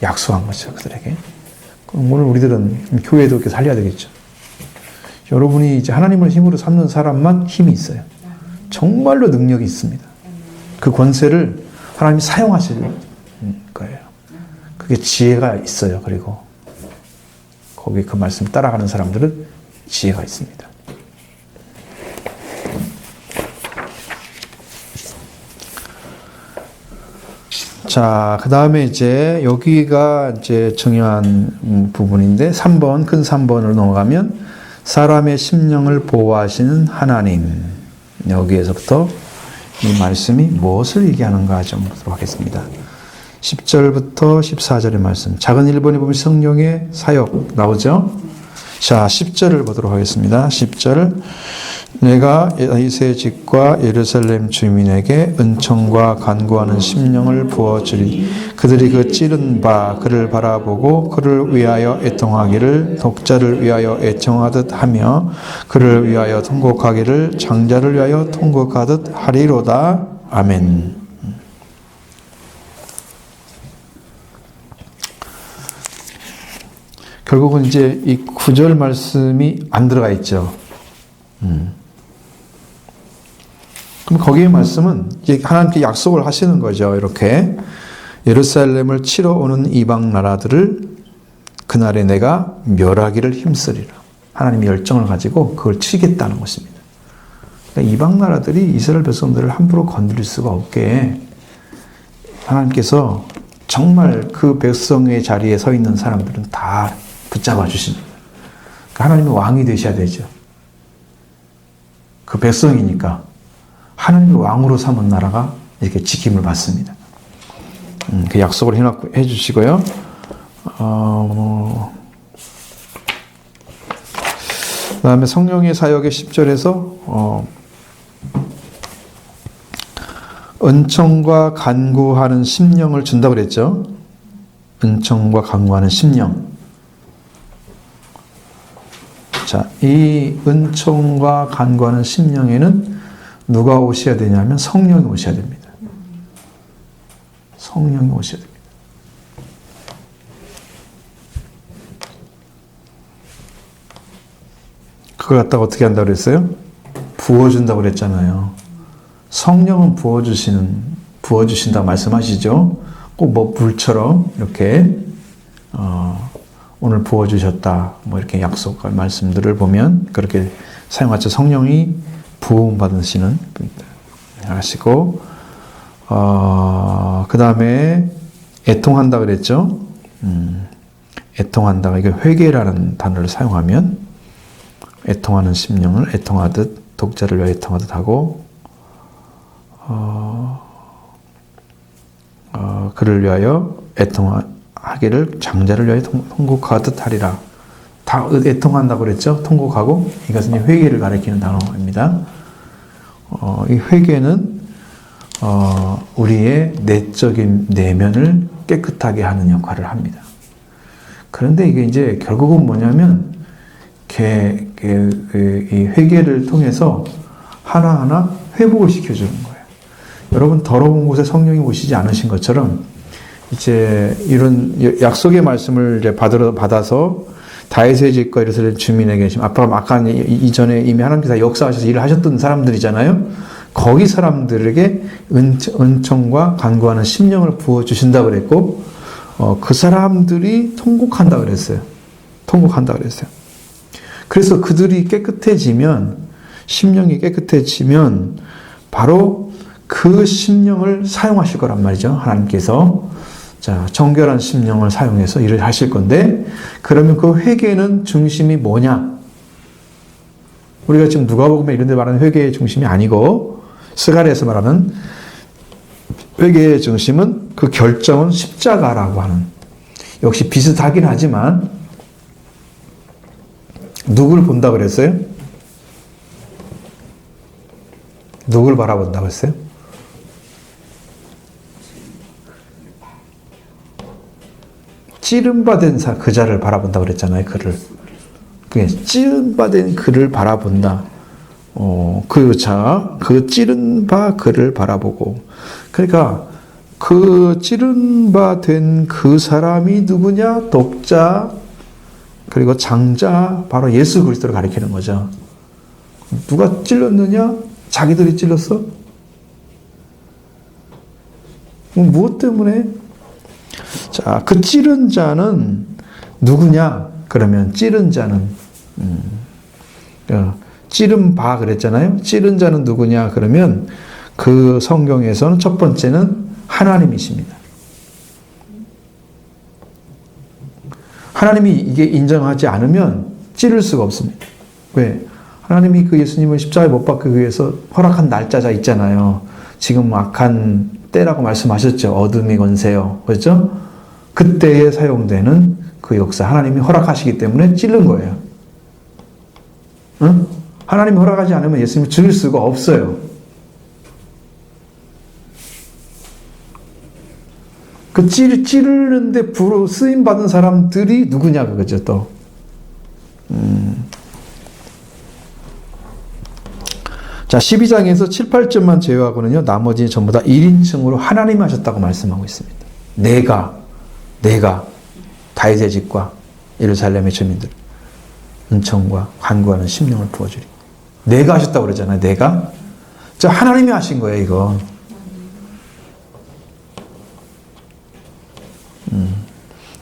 약속한 거죠, 그들에게. 그럼 오늘 우리들은 교회도 이렇게 살려야 되겠죠. 여러분이 이제 하나님을 힘으로 삼는 사람만 힘이 있어요. 정말로 능력이 있습니다. 그 권세를 하나님이 사용하실 거예요. 그게 지혜가 있어요. 그리고 거기 그 말씀 따라가는 사람들은 지혜가 있습니다. 자, 그 다음에 이제 여기가 이제 중요한 부분인데 3번, 큰 3번으로 넘어가면 사람의 심령을 보호하시는 하나님. 여기에서부터 이 말씀이 무엇을 얘기하는가 좀 보도록 하겠습니다. 10절부터 14절의 말씀. 작은 1번에 보면 성령의 사역 나오죠? 자, 10절을 보도록 하겠습니다. 10절. 내가 다윗의 집과 예루살렘 주민에게 은총과 간구하는 심령을 부어주리. 그들이 그 찌른 바 그를 바라보고 그를 위하여 애통하기를 독자를 위하여 애청하듯 하며 그를 위하여 통곡하기를 장자를 위하여 통곡하듯 하리로다. 아멘. 결국은 이제 이 9절 말씀이 안 들어가 있죠. 그럼 거기에 말씀은 하나님께 약속을 하시는 거죠. 이렇게 예루살렘을 치러 오는 이방 나라들을 그날에 내가 멸하기를 힘쓰리라. 하나님이 열정을 가지고 그걸 치겠다는 것입니다. 그러니까 이방 나라들이 이스라엘 백성들을 함부로 건드릴 수가 없게 하나님께서 정말 그 백성의 자리에 서 있는 사람들은 다 붙잡아 주십니다. 그러니까 하나님이 왕이 되셔야 되죠. 그 백성이니까 하나님을 왕으로 삼은 나라가 이렇게 지킴을 받습니다. 그 약속을 해주시고요. 그 다음에 성령의 사역의 10절에서 은총과 간구하는 심령을 준다고 그랬죠. 은총과 간구하는 심령. 자, 이 은총과 간구하는 심령에는 누가 오셔야 되냐면 성령이 오셔야 됩니다. 성령이 오셔야 됩니다. 그걸 갖다가 어떻게 한다고 그랬어요? 부어준다고 그랬잖아요. 성령은 부어주신다고 말씀하시죠. 꼭 뭐 물처럼 이렇게 오늘 부어주셨다 뭐 이렇게 약속할 말씀들을 보면 그렇게 사용하죠. 성령이 부음 받으시는 하시고 그 다음에 애통한다 그랬죠. 애통한다. 이게 회개라는 단어를 사용하면 애통하는 심령을 애통하듯 독자를 위하여 애통하듯 하고 그를 위하여 애통하기를 장자를 위하여 통곡하듯 하리라. 다 애통한다고 그랬죠. 통곡하고 이것은 회개를 가리키는 단어입니다. 이 회개는 우리의 내적인 내면을 깨끗하게 하는 역할을 합니다. 그런데 이게 이제 결국은 뭐냐면 이 회개를 통해서 하나하나 회복을 시켜주는 거예요. 여러분, 더러운 곳에 성령이 오시지 않으신 것처럼 이제 이런 약속의 말씀을 이제 받아서 다윗의 집과 예루살렘 주민에게 계신 아까 이전에 이미 하나님께서 역사하셔서 일을 하셨던 사람들이잖아요. 거기 사람들에게 은총과 간구하는 심령을 부어주신다 그랬고, 그 사람들이 통곡한다 그랬어요. 통곡한다 그랬어요. 그래서 그들이 깨끗해지면, 심령이 깨끗해지면 바로 그 심령을 사용하실 거란 말이죠. 하나님께서. 자, 정결한 심령을 사용해서 일을 하실 건데, 그러면 그 회개는 중심이 뭐냐? 우리가 지금 누가복음 이런 데 말하는 회개의 중심이 아니고, 스가랴에서 말하는 회개의 중심은 그 결정은 십자가라고 하는, 역시 비슷하긴 하지만 누굴 본다 그랬어요? 누굴 바라본다 그랬어요? 찌른바된 그자를 바라본다 그랬잖아요. 그를. 찌른바된 그를 바라본다. 그 찌른 바 그를 바라보고. 그러니까 그 찌른 바 된 그 사람이 누구냐? 독자, 그리고 장자, 바로 예수 그리스도를 가리키는 거죠. 누가 찔렀느냐? 자기들이 찔렀어? 무엇 때문에? 자, 그 찌른 자는 누구냐? 그러면 찌른 자는 찌른 바 그랬잖아요. 찌른 자는 누구냐? 그러면 그 성경에서는 첫 번째는 하나님이십니다. 하나님이 이게 인정하지 않으면 찌를 수가 없습니다. 왜? 하나님이 그 예수님을 십자가에 못 박기 위해서 허락한 날짜가 있잖아요. 지금 악한 때라고 말씀하셨죠. 어둠이 권세요. 그렇죠? 그때에 사용되는 그 역사, 하나님이 허락하시기 때문에 찌른 거예요. 응? 하나님이 허락하지 않으면 예수님을 죽일 수가 없어요. 그 찌르는데 부로 쓰임 받은 사람들이 누구냐 그거죠, 또. 자, 12장에서 7, 8절만 제외하고는요, 나머지는 전부 다 1인칭으로 하나님 하셨다고 말씀하고 있습니다. 내가 다윗의 집과 예루살렘의 주민들 은총과 간구하는 심령을 부어주리. 내가 하셨다고 그러잖아요. 내가. 자, 하나님이 하신 거예요, 이거.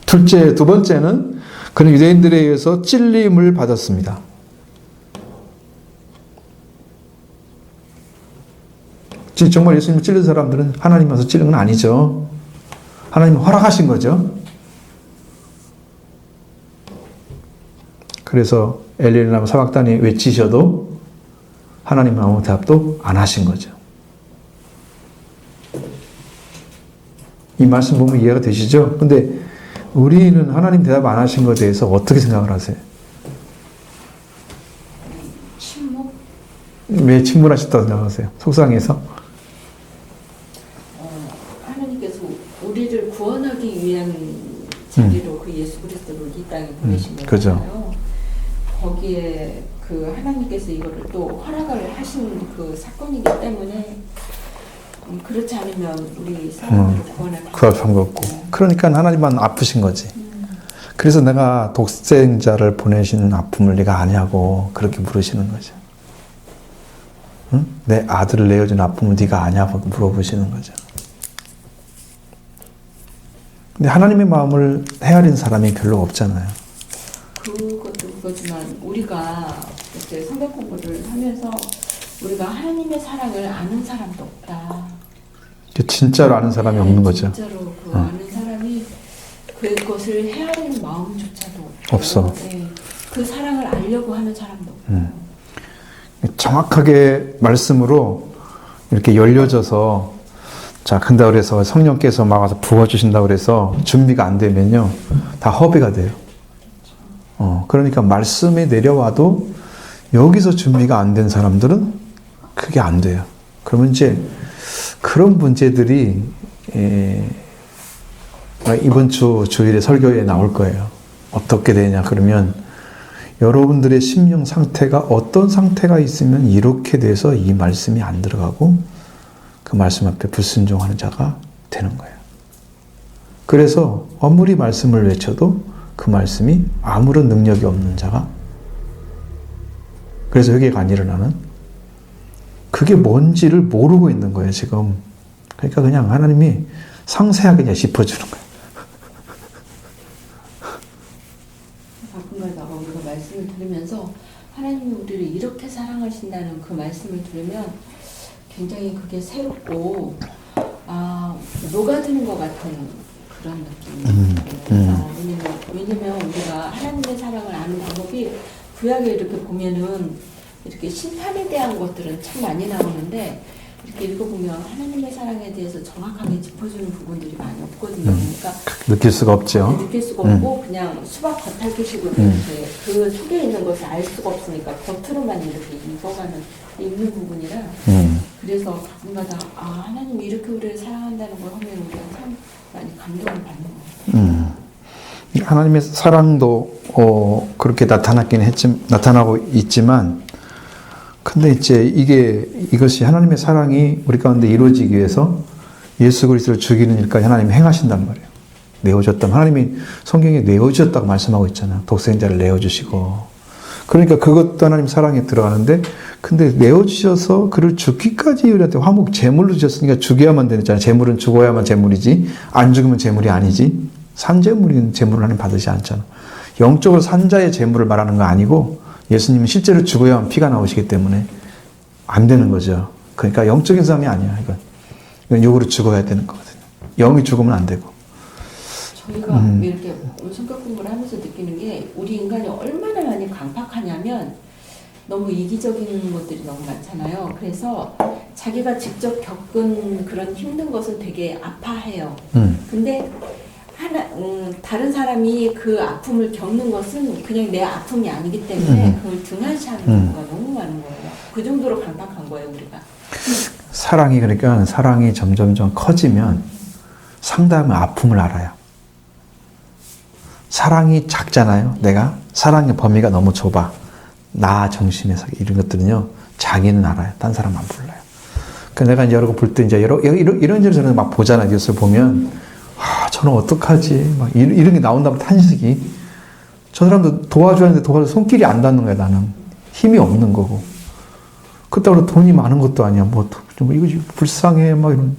두 번째는 그는 유대인들에 의해서 찔림을 받았습니다. 정말 예수님을 찔린 사람들은 하나님 와서 찔린 건 아니죠. 하나님은 허락하신 거죠. 그래서 엘리엘람 사박단이 외치셔도 하나님은 아무 대답도 안 하신 거죠. 이 말씀 보면 이해가 되시죠? 근데 우리는 하나님 대답 안 하신 것에 대해서 어떻게 생각을 하세요? 침묵? 왜 침묵하셨다고 생각하세요? 속상해서? 하나님께서 우리를 구원하기 위한 자리로 그 예수 그리스도를 이 땅에 보내신 거잖아요. 그죠. 거기에 그 하나님께서 이거를 또 허락을 하신 그 사건이기 때문에 그렇지 않으면 우리 사람들을 구원할 방법 없고. 그러니까 하나님만 아프신 거지. 그래서 내가 독생자를 보내시는 아픔을 네가 아냐고 그렇게 물으시는 거죠. 응? 내 아들을 내어준 아픔을 네가 아냐고 물어보시는 거죠. 근데 하나님의 마음을 헤아린 사람이 별로 없잖아요. 그것도 그거지만 우리가 이제 성경 공부를 하면서 우리가 하나님의 사랑을 아는 사람도 없다. 진짜로 아는 사람이 없는 거죠. 진짜로 그 아는 사람이 그것을 헤아리는 마음조차도 없어. 네. 그 사랑을 알려고 하는 사람도 없고. 정확하게 말씀으로 이렇게 열려져서 자, 근데 그래서 성령께서 막 와서 부어주신다고 그래서 준비가 안 되면요, 다 허비가 돼요. 그러니까 말씀이 내려와도 여기서 준비가 안 된 사람들은 그게 안 돼요. 그러면 이제 그런 문제들이 이번 주 주일에 설교에 나올 거예요. 어떻게 되냐 그러면 여러분들의 심령 상태가 어떤 상태가 있으면 이렇게 돼서 이 말씀이 안 들어가고 그 말씀 앞에 불순종하는 자가 되는 거예요. 그래서 아무리 말씀을 외쳐도 그 말씀이 아무런 능력이 없는 자가, 그래서 회개가 안 일어나는, 그게 뭔지를 모르고 있는 거예요, 지금. 그러니까 그냥 하나님이 상세하게 그냥 짚어주는 거예요. 가끔가다가 우리가 말씀을 들으면서 하나님이 우리를 이렇게 사랑하신다는 그 말씀을 들으면 굉장히 그게 새롭고 녹아드는 것 같은 그런 느낌이에요. 왜냐면 우리가 하나님의 사랑을 아는 방법이 구약에 이렇게 보면은 이렇게 심판에 대한 것들은 참 많이 나오는데 이렇게 읽어보면 하나님의 사랑에 대해서 정확하게 짚어주는 부분들이 많이 없거든요. 그러니까 느낄 수가 없죠. 느낄 수가 없고 그냥 수박 겉핥기식으로 이렇게 그 속에 있는 것을 알 수가 없으니까 겉으로만 이렇게 읽는 부분이라 그래서 가끔가다 하나님이 이렇게 우리를 사랑한다는 걸 하면 우리가 참 많이 감동을 받는 것 같아요. 하나님의 사랑도 그렇게 나타나고 있지만, 근데 이제 이것이 하나님의 사랑이 우리 가운데 이루어지기 위해서 예수 그리스도를 죽이는 일까지 하나님이 행하신단 말이에요. 내어줬다. 하나님이 성경에 내어주셨다고 말씀하고 있잖아요. 독생자를 내어주시고. 그러니까 그것도 하나님 사랑에 들어가는데, 근데 내어주셔서 그를 죽기까지 우리한테 화목 제물로 주셨으니까 죽여야만 되잖아요. 제물은 죽어야만 제물이지, 안 죽으면 제물이 아니지. 산제물인 제물을 하나님 받으시 않잖아. 영적으로 산자의 제물을 말하는 거 아니고, 예수님은 실제로 죽어야만 피가 나오시기 때문에 안 되는 거죠. 그러니까 영적인 싸움이 아니야. 이건 육으로 죽어야 되는 거거든요. 영이 죽으면 안 되고. 저희가 이렇게 성격 공부를 하면서 느끼는 게 우리 인간이 얼마나 많이 강팍하냐면 너무 이기적인 것들이 너무 많잖아요. 그래서 자기가 직접 겪은 그런 힘든 것은 되게 아파해요. 근데 다른 사람이 그 아픔을 겪는 것은 그냥 내 아픔이 아니기 때문에 그걸 등한시하는 경우가 너무 많은 거예요. 그 정도로 강팍한 거예요, 우리가. 그러니까 사랑이 점점점 커지면 상담의 아픔을 알아요. 사랑이 작잖아요. 내가 사랑의 범위가 너무 좁아. 나 정신에서 이런 것들은요, 자기는 알아요. 딴 사람 안 몰라요. 그러니까 내가 이제 여러 거 볼 때 이제 이런저런 저런 막 보잖아요. 뉴스를 보면. 저는 어떡하지? 막 이런 게 나온다면 탄식이. 저 사람도 도와줘야 하는데 도와줘 손길이 안 닿는 거야, 나는. 힘이 없는 거고. 그렇다고 돈이 많은 것도 아니야. 이거 불쌍해. 막 이런.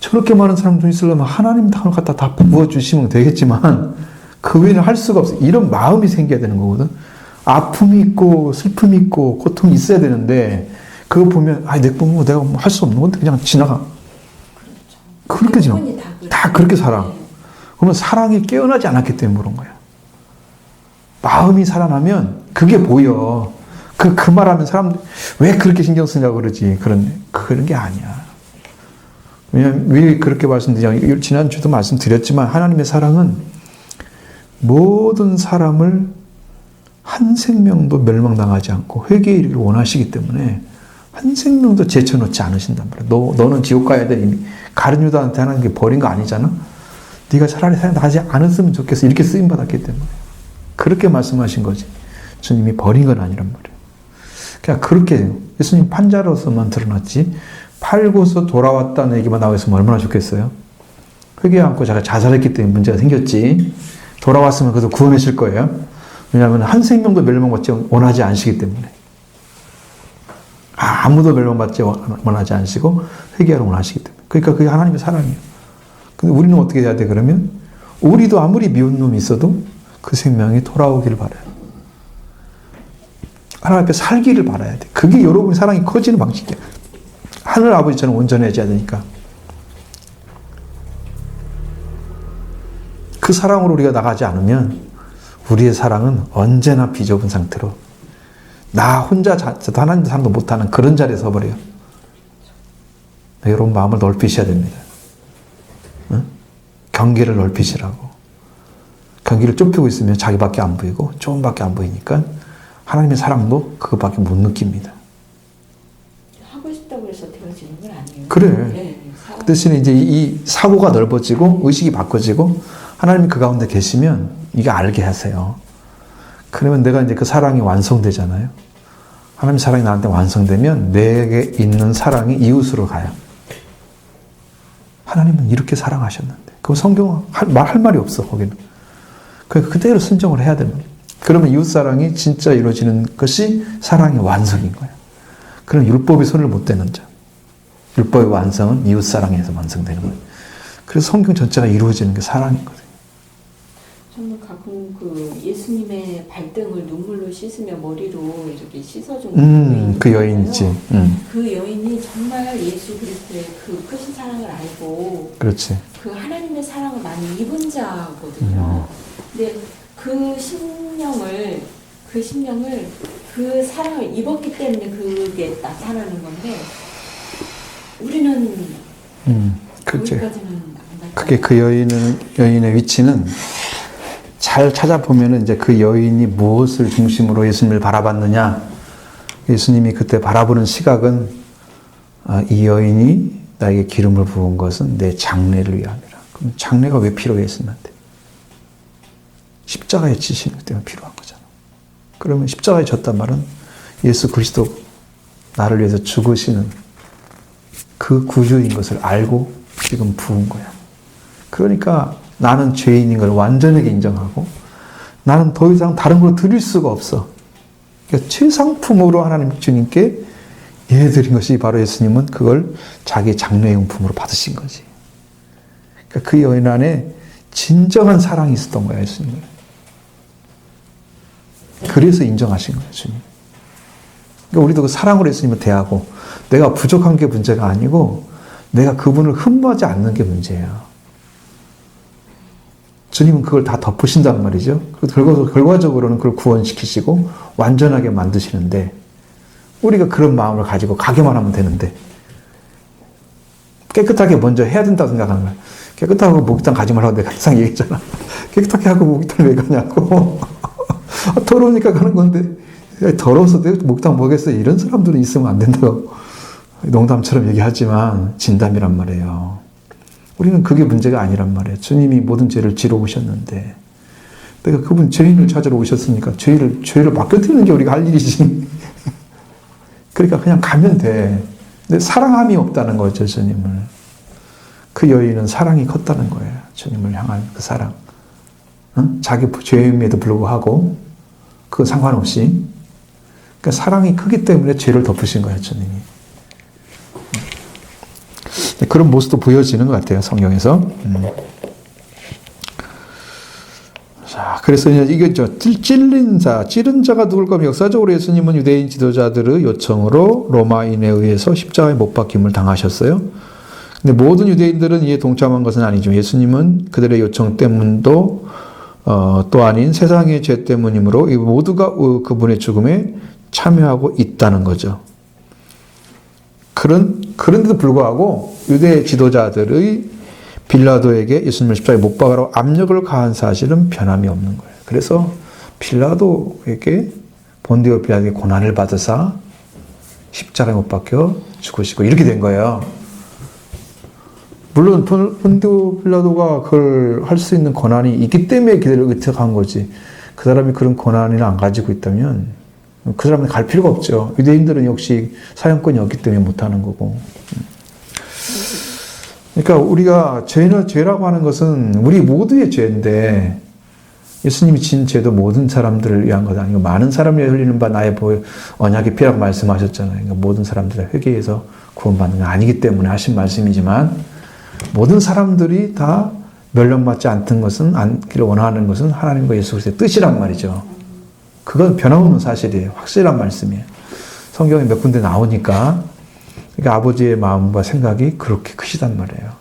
저렇게 많은 사람 돈 있으려면 하나님 당을 갖다 다 부어주시면 되겠지만, 그 외에는 할 수가 없어. 이런 마음이 생겨야 되는 거거든. 아픔이 있고, 슬픔이 있고, 고통이 있어야 되는데, 그거 보면, 내가 뭐 할 수 없는 건데 그냥 지나가. 그렇게 지나가. 다 그렇게 살아. 그러면 사랑이 깨어나지 않았기 때문에 그런 거야. 마음이 살아나면 그게 보여. 그 말하면 사람들 왜 그렇게 신경 쓰냐고 그러지. 그런 게 아니야. 왜냐면 왜 그렇게 말씀드리냐. 지난주도 말씀드렸지만 하나님의 사랑은 모든 사람을 한 생명도 멸망당하지 않고 회개에 이르기를 원하시기 때문에 한 생명도 제쳐놓지 않으신단 말이야. 너는 지옥 가야 돼. 이미 가룟 유다한테 하는 게 버린 거 아니잖아. 네가 차라리 생각하지 않았으면 좋겠어. 이렇게 쓰임받았기 때문에. 그렇게 말씀하신 거지. 주님이 버린 건 아니란 말이에요. 그냥 그렇게 예수님 판자로서만 드러났지, 팔고서 돌아왔다는 얘기만 나와있으면 얼마나 좋겠어요. 회개 않고 제가 자살했기 때문에 문제가 생겼지. 돌아왔으면 그래도 구원하실 거예요. 왜냐하면 한 생명도 멸망받지 원하지 않으시기 때문에. 아무도 멸망받지 원하지 않으시고 회개하러 원하시기 때문에. 그러니까 그게 하나님의 사랑이에요. 근데 우리는 어떻게 해야 돼, 그러면? 우리도 아무리 미운 놈이 있어도 그 생명이 돌아오기를 바라요. 하나님 앞에 살기를 바라야 돼. 그게 여러분의 사랑이 커지는 방식이야. 하늘 아버지처럼 온전해져야 되니까. 그 사랑으로 우리가 나가지 않으면 우리의 사랑은 언제나 비좁은 상태로 나 혼자 하나님 사랑도 못하는 그런 자리에 서버려요. 여러분 마음을 넓히셔야 됩니다. 응? 경계를 넓히시라고. 경계를 좁히고 있으면 자기밖에 안 보이고 조금밖에 안 보이니까 하나님의 사랑도 그것밖에 못 느낍니다. 하고 싶다고 해서 되어지는 건 아니에요. 그래. 네, 그 대신에 이제 이 사고가 넓어지고 의식이 바꿔지고 하나님이 그 가운데 계시면 이게 알게 하세요. 그러면 내가 이제 그 사랑이 완성되잖아요. 하나님 사랑이 나한테 완성되면 내게 있는 사랑이 이웃으로 가요. 하나님은 이렇게 사랑하셨는데. 그 성경은 할 말이 없어, 거기는. 그대로 순종을 해야 되는 거예요. 그러면 이웃 사랑이 진짜 이루어지는 것이 사랑의 완성인 거예요. 그럼 율법이 손을 못 대는 자. 율법의 완성은 이웃 사랑에서 완성되는 거예요. 그래서 성경 전체가 이루어지는 게 사랑이거든요. 저는 가끔 그 예수님의 발등을 눈물로 씻으며 머리로 이렇게 씻어준 그 여인이지. 그 여인이 정말 예수 그리스도의 그 크신 사랑을 알고 그렇지. 그 하나님의 사랑을 많이 입은 자거든요. 근데 그 심령을 그 사랑을 입었기 때문에 그게 나타나는 건데 우리는 그렇지. 거기까지는 안 그게 그 여인의 위치는 잘 찾아보면은 이제 그 여인이 무엇을 중심으로 예수님을 바라봤느냐. 예수님이 그때 바라보는 시각은 이 여인이 나에게 기름을 부은 것은 내 장례를 위함이라. 그럼 장례가 왜 필요해 예수님한테? 십자가에 지시는 것 때문에 필요한 거잖아. 그러면 십자가에 졌단 말은 예수 그리스도 나를 위해서 죽으시는 그 구주인 것을 알고 지금 부은 거야. 그러니까 나는 죄인인 걸 완전하게 인정하고 나는 더 이상 다른 걸 드릴 수가 없어. 그러니까 최상품으로 하나님 주님께 예드린 것이 바로 예수님은 그걸 자기 장례용품으로 받으신 거지. 그러니까 그 여인 안에 진정한 사랑이 있었던 거야, 예수님은. 그래서 인정하신 거예요, 주님. 그러니까 우리도 그 사랑으로 예수님을 대하고 내가 부족한 게 문제가 아니고 내가 그분을 흠모하지 않는 게 문제예요. 주님은 그걸 다 덮으신단 말이죠. 결과적으로는 그걸 구원시키시고 완전하게 만드시는데 우리가 그런 마음을 가지고 가게만 하면 되는데 깨끗하게 먼저 해야 된다고 생각하는 거야. 깨끗하고 목욕탕 가지 말라고 내가 항상 얘기했잖아. 깨끗하게 하고 목욕탕 왜 가냐고. 더러우니까 가는 건데 더러워서 내가 목욕탕 뭐겠어. 이런 사람들은 있으면 안 된다고 농담처럼 얘기하지만 진담이란 말이에요. 우리는 그게 문제가 아니란 말이에요. 주님이 모든 죄를 지러 오셨는데 내가 그분 죄인을 찾으러 오셨으니까 죄를 맡겨드리는 게 우리가 할 일이지. 그러니까 그냥 가면 돼. 근데 사랑함이 없다는 거죠, 주님을. 그 여인은 사랑이 컸다는 거예요. 주님을 향한 그 사랑. 응? 자기 죄임에도 불구하고 그거 상관없이. 그러니까 사랑이 크기 때문에 죄를 덮으신 거예요, 주님이. 그런 모습도 보여지는 것 같아요, 성경에서. 자, 그래서 이게 찌른 자가 누굴까 하면 역사적으로 예수님은 유대인 지도자들의 요청으로 로마인에 의해서 십자가에 못 박힘을 당하셨어요. 근데 모든 유대인들은 이에 동참한 것은 아니죠. 예수님은 그들의 요청 때문도 또 아닌 세상의 죄 때문이므로 이 모두가 그분의 죽음에 참여하고 있다는 거죠. 그런데도 불구하고 유대 지도자들의 빌라도에게 예수님을 십자가에 못 박으라고 압력을 가한 사실은 변함이 없는 거예요. 그래서 빌라도에게 본디오 빌라도에게 고난을 받으사 십자가에 못 박혀 죽으시고 이렇게 된 거예요. 물론 본디오 빌라도가 그걸 할 수 있는 권한이 있기 때문에 그들을 의탁한 거지. 그 사람이 그런 권한을 안 가지고 있다면 그 사람은 갈 필요가 없죠. 유대인들은 역시 사형권이 없기 때문에 못하는 거고. 그러니까 우리가 죄라고 하는 것은 우리 모두의 죄인데 예수님이 진 죄도 모든 사람들을 위한 것 아니고 많은 사람이 흘리는 바 나의 언약의 피라고 말씀하셨잖아요. 그러니까 모든 사람들의 회개에서 구원받는 건 아니기 때문에 하신 말씀이지만 모든 사람들이 다 멸망받지 않기를 원하는 것은 하나님과 예수 그리스도의 뜻이란 말이죠. 그건 변함없는 사실이에요. 확실한 말씀이에요. 성경에 몇 군데 나오니까 그러니까 아버지의 마음과 생각이 그렇게 크시단 말이에요.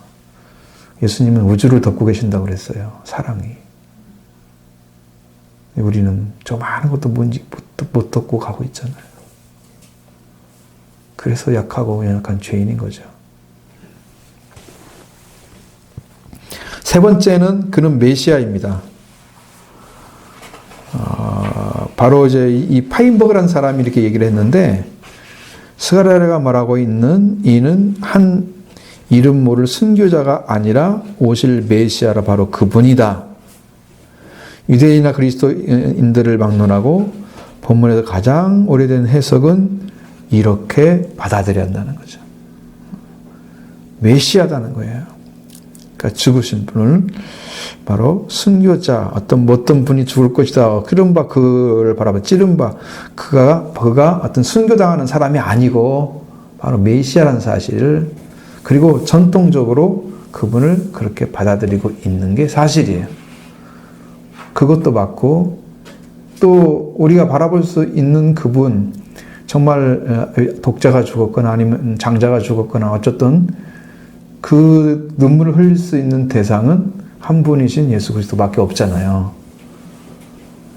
예수님은 우주를 덮고 계신다고 그랬어요. 사랑이. 우리는 저 많은 것도 못 덮고 가고 있잖아요. 그래서 약하고 연약한 죄인인 거죠. 세 번째는 그는 메시아입니다. 바로 이제 이 파인버그라는 사람이 이렇게 얘기를 했는데 스가랴가 말하고 있는 이는 한 이름 모를 순교자가 아니라 오실 메시아라 바로 그분이다. 유대인이나 그리스도인들을 막론하고 본문에서 가장 오래된 해석은 이렇게 받아들여야 한다는 거죠. 메시아다는 거예요. 그러니까 죽으신 분을 바로 순교자, 어떤 분이 죽을 것이다. 그런 바 그를 바라봐 찌른 바 그가 어떤 순교당하는 사람이 아니고 바로 메시아라는 사실을, 그리고 전통적으로 그분을 그렇게 받아들이고 있는 게 사실이에요. 그것도 맞고, 또 우리가 바라볼 수 있는 그분, 정말 독자가 죽었거나 아니면 장자가 죽었거나 어쨌든 그 눈물을 흘릴 수 있는 대상은 한 분이신 예수 그리스도밖에 없잖아요.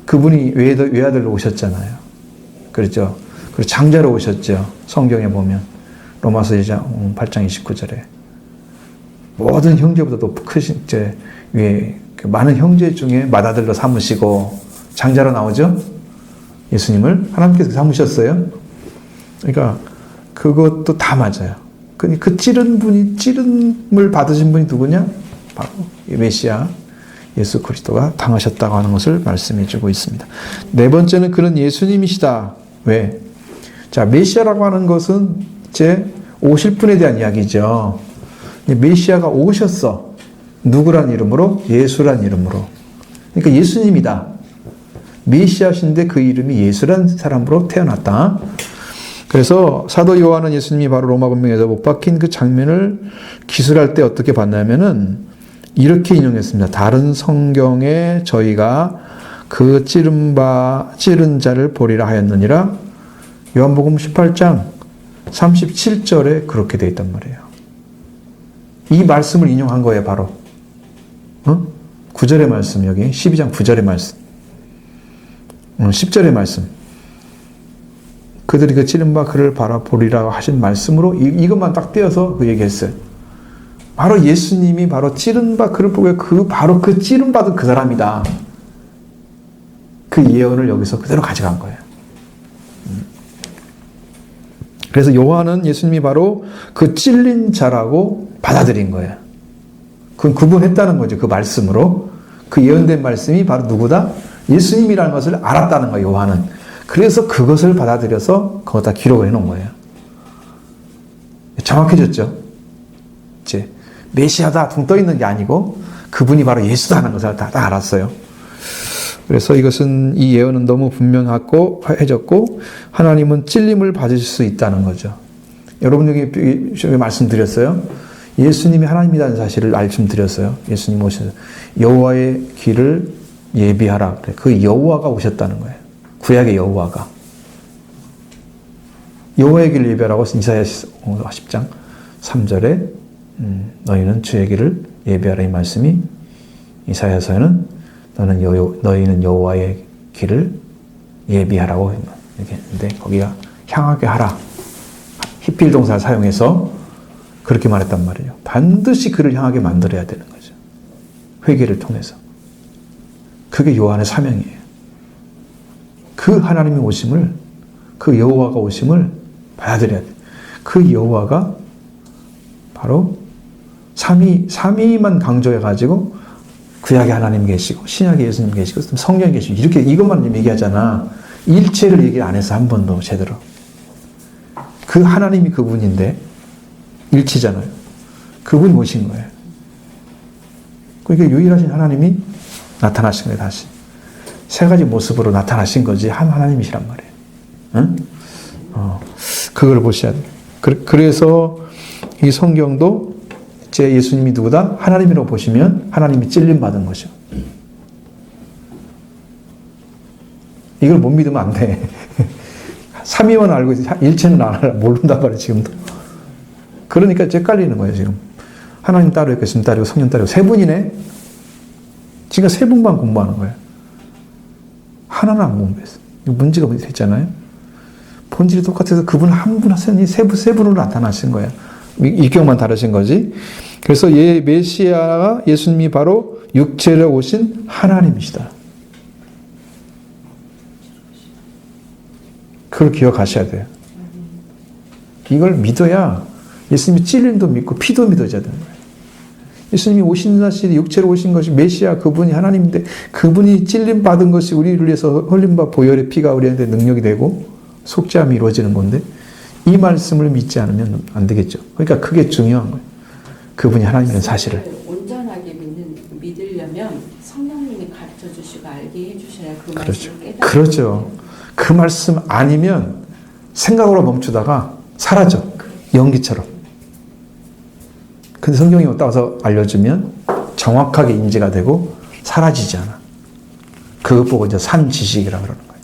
그분이 외아들로 오셨잖아요. 그렇죠? 그리고 장자로 오셨죠. 성경에 보면 로마서 1장 8장 29절에 모든 형제보다도 크신 위에 많은 형제 중에 맏아들로 삼으시고 장자로 나오죠. 예수님을 하나님께서 삼으셨어요. 그러니까 그것도 다 맞아요. 그 찌름을 받으신 분이 누구냐? 바로 메시아 예수 그리스도가 당하셨다고 하는 것을 말씀해 주고 있습니다. 네 번째는 그는 예수님이시다. 왜? 자, 메시아라고 하는 것은 이제 오실 분에 대한 이야기죠. 메시아가 오셨어. 누구란 이름으로? 예수란 이름으로. 그러니까 예수님이다. 메시아신데 그 이름이 예수란 사람으로 태어났다. 그래서 사도 요한은 예수님이 바로 로마 군병에서 못 박힌 그 장면을 기술할 때 어떻게 봤냐면은 이렇게 인용했습니다. 다른 성경에 저희가 그 찌른 자를 보리라 하였느니라. 요한복음 18장 37절에 그렇게 되어 있단 말이에요. 이 말씀을 인용한 거예요, 바로. 9절의 말씀, 여기 12장 9절의 말씀. 10절의 말씀. 그들이 그 찌른 바 그를 바라보리라고 하신 말씀으로 이것만 딱 떼어서 그 얘기했어요. 바로 예수님이 바로 찌른 바 그를 보고 바로 그 찌른 바도 그 사람이다. 그 예언을 여기서 그대로 가져간 거예요. 그래서 요한은 예수님이 바로 그 찔린 자라고 받아들인 거예요. 그건 구분했다는 거죠. 그 말씀으로. 그 예언된 말씀이 바로 누구다? 예수님이라는 것을 알았다는 거예요. 요한은. 그래서 그것을 받아들여서 거기다 기록을 해놓은 거예요. 정확해졌죠? 이제 메시아다 둥 떠있는 게 아니고 그분이 바로 예수다 하는 것을 다 알았어요. 그래서 이것은 이 예언은 너무 분명하고 해졌고 하나님은 찔림을 받으실 수 있다는 거죠. 여러분 여기 말씀드렸어요. 예수님이 하나님이라는 사실을 말씀드렸어요. 예수님 오셔서 여호와의 길을 예비하라. 그 여호와가 오셨다는 거예요. 구약의 여호와가. 여호와의 길을 예비하라고 이사야 10장 3절에 너희는 주의 길을 예비하라 이 말씀이 이사야서에는 너희는 여호와의 길을 예비하라고 이렇게 했는데 거기가 향하게 하라. 히필 동사를 사용해서 그렇게 말했단 말이에요. 반드시 그를 향하게 만들어야 되는 거죠. 회개를 통해서. 그게 요한의 사명이에요. 그 하나님의 오심을, 그 여호와가 오심을 받아들여야 돼요. 그 여호와가 바로 삼위만 강조해가지고 구약에 하나님 계시고 신약에 예수님 계시고 성령 계시고 이렇게 이것만 얘기하잖아. 일체를 얘기 안 해서 한 번도 제대로. 그 하나님이 그분인데 일치잖아요. 그분이 오신 거예요. 그러니까 유일하신 하나님이 나타나신 거예요. 다시. 세 가지 모습으로 나타나신 거지 한 하나님이시란 말이에요. 응? 그걸 보셔야 돼요. 그래서 이 성경도 제 예수님이 누구다? 하나님이라고 보시면 하나님이 찔림 받은 거죠. 이걸 못 믿으면 안 돼. 삼위만 알고 일체는 안 알아. 모른단 말이에요, 지금도. 그러니까 헷갈리는 거예요, 지금. 하나님 따로 있고, 예수님 따로 있고, 성령 따로 있고, 세 분이네? 지금 세 분만 공부하는 거예요. 하나는 안 공부했어. 문제가 됐잖아요. 본질이 똑같아서 그분 한 분 하시니 세 분으로 나타나신 거예요. 입경만 다르신 거지. 그래서 메시아가 예수님이 바로 육체로 오신 하나님이시다. 그걸 기억하셔야 돼요. 이걸 믿어야 예수님이 찔림도 믿고 피도 믿어져야 되는 거예요. 예수님이 오신 사실이 육체로 오신 것이 메시아 그분이 하나님인데 그분이 찔림 받은 것이 우리를 위해서 흘린 바 보혈의 피가 우리한테 능력이 되고 속죄함이 이루어지는 건데 이 말씀을 믿지 않으면 안 되겠죠. 그러니까 그게 중요한 거예요. 그분이 하나님이라는 사실을. 온전하게 믿으려면 성령님이 가르쳐 주시고 알게 해주셔야 그 그렇죠. 말씀을 깨닫는 그렇죠. 그 말씀 아니면 생각으로 멈추다가 사라져. 연기처럼. 근데 성경이 왔다 와서 알려주면 정확하게 인지가 되고 사라지지 않아. 그것 보고 이제 산 지식이라고 그러는 거예요.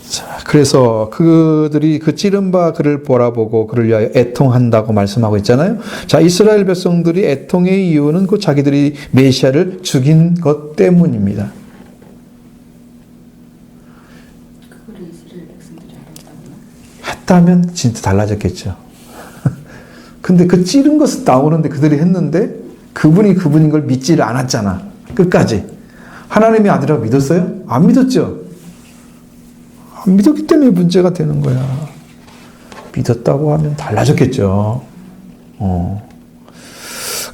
자, 그래서 그들이 그 찌른 바 그를 보라보고 그를 위하여 애통한다고 말씀하고 있잖아요. 자, 이스라엘 백성들이 애통의 이유는 그 자기들이 메시아를 죽인 것 때문입니다. 그거를 이스라엘 백성들이 알았다고요? 했다면 진짜 달라졌겠죠. 근데 그 찌른 것은 나오는데 그들이 했는데 그분이 그분인 걸 믿지를 않았잖아. 끝까지. 하나님의 아들이라고 믿었어요? 안 믿었죠. 안 믿었기 때문에 문제가 되는 거야. 믿었다고 하면 달라졌겠죠.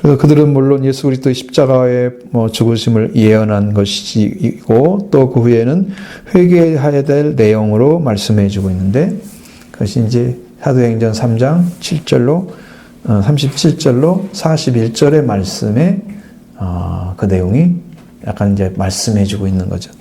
그래서 그들은 물론 예수 그리스도의 십자가의 죽으심을 예언한 것이고 또 그 후에는 회개해야 될 내용으로 말씀해 주고 있는데 그것이 이제 사도행전 3장 7절로 37절로 41절의 말씀에 그 내용이 약간 이제 말씀해 주고 있는 거죠.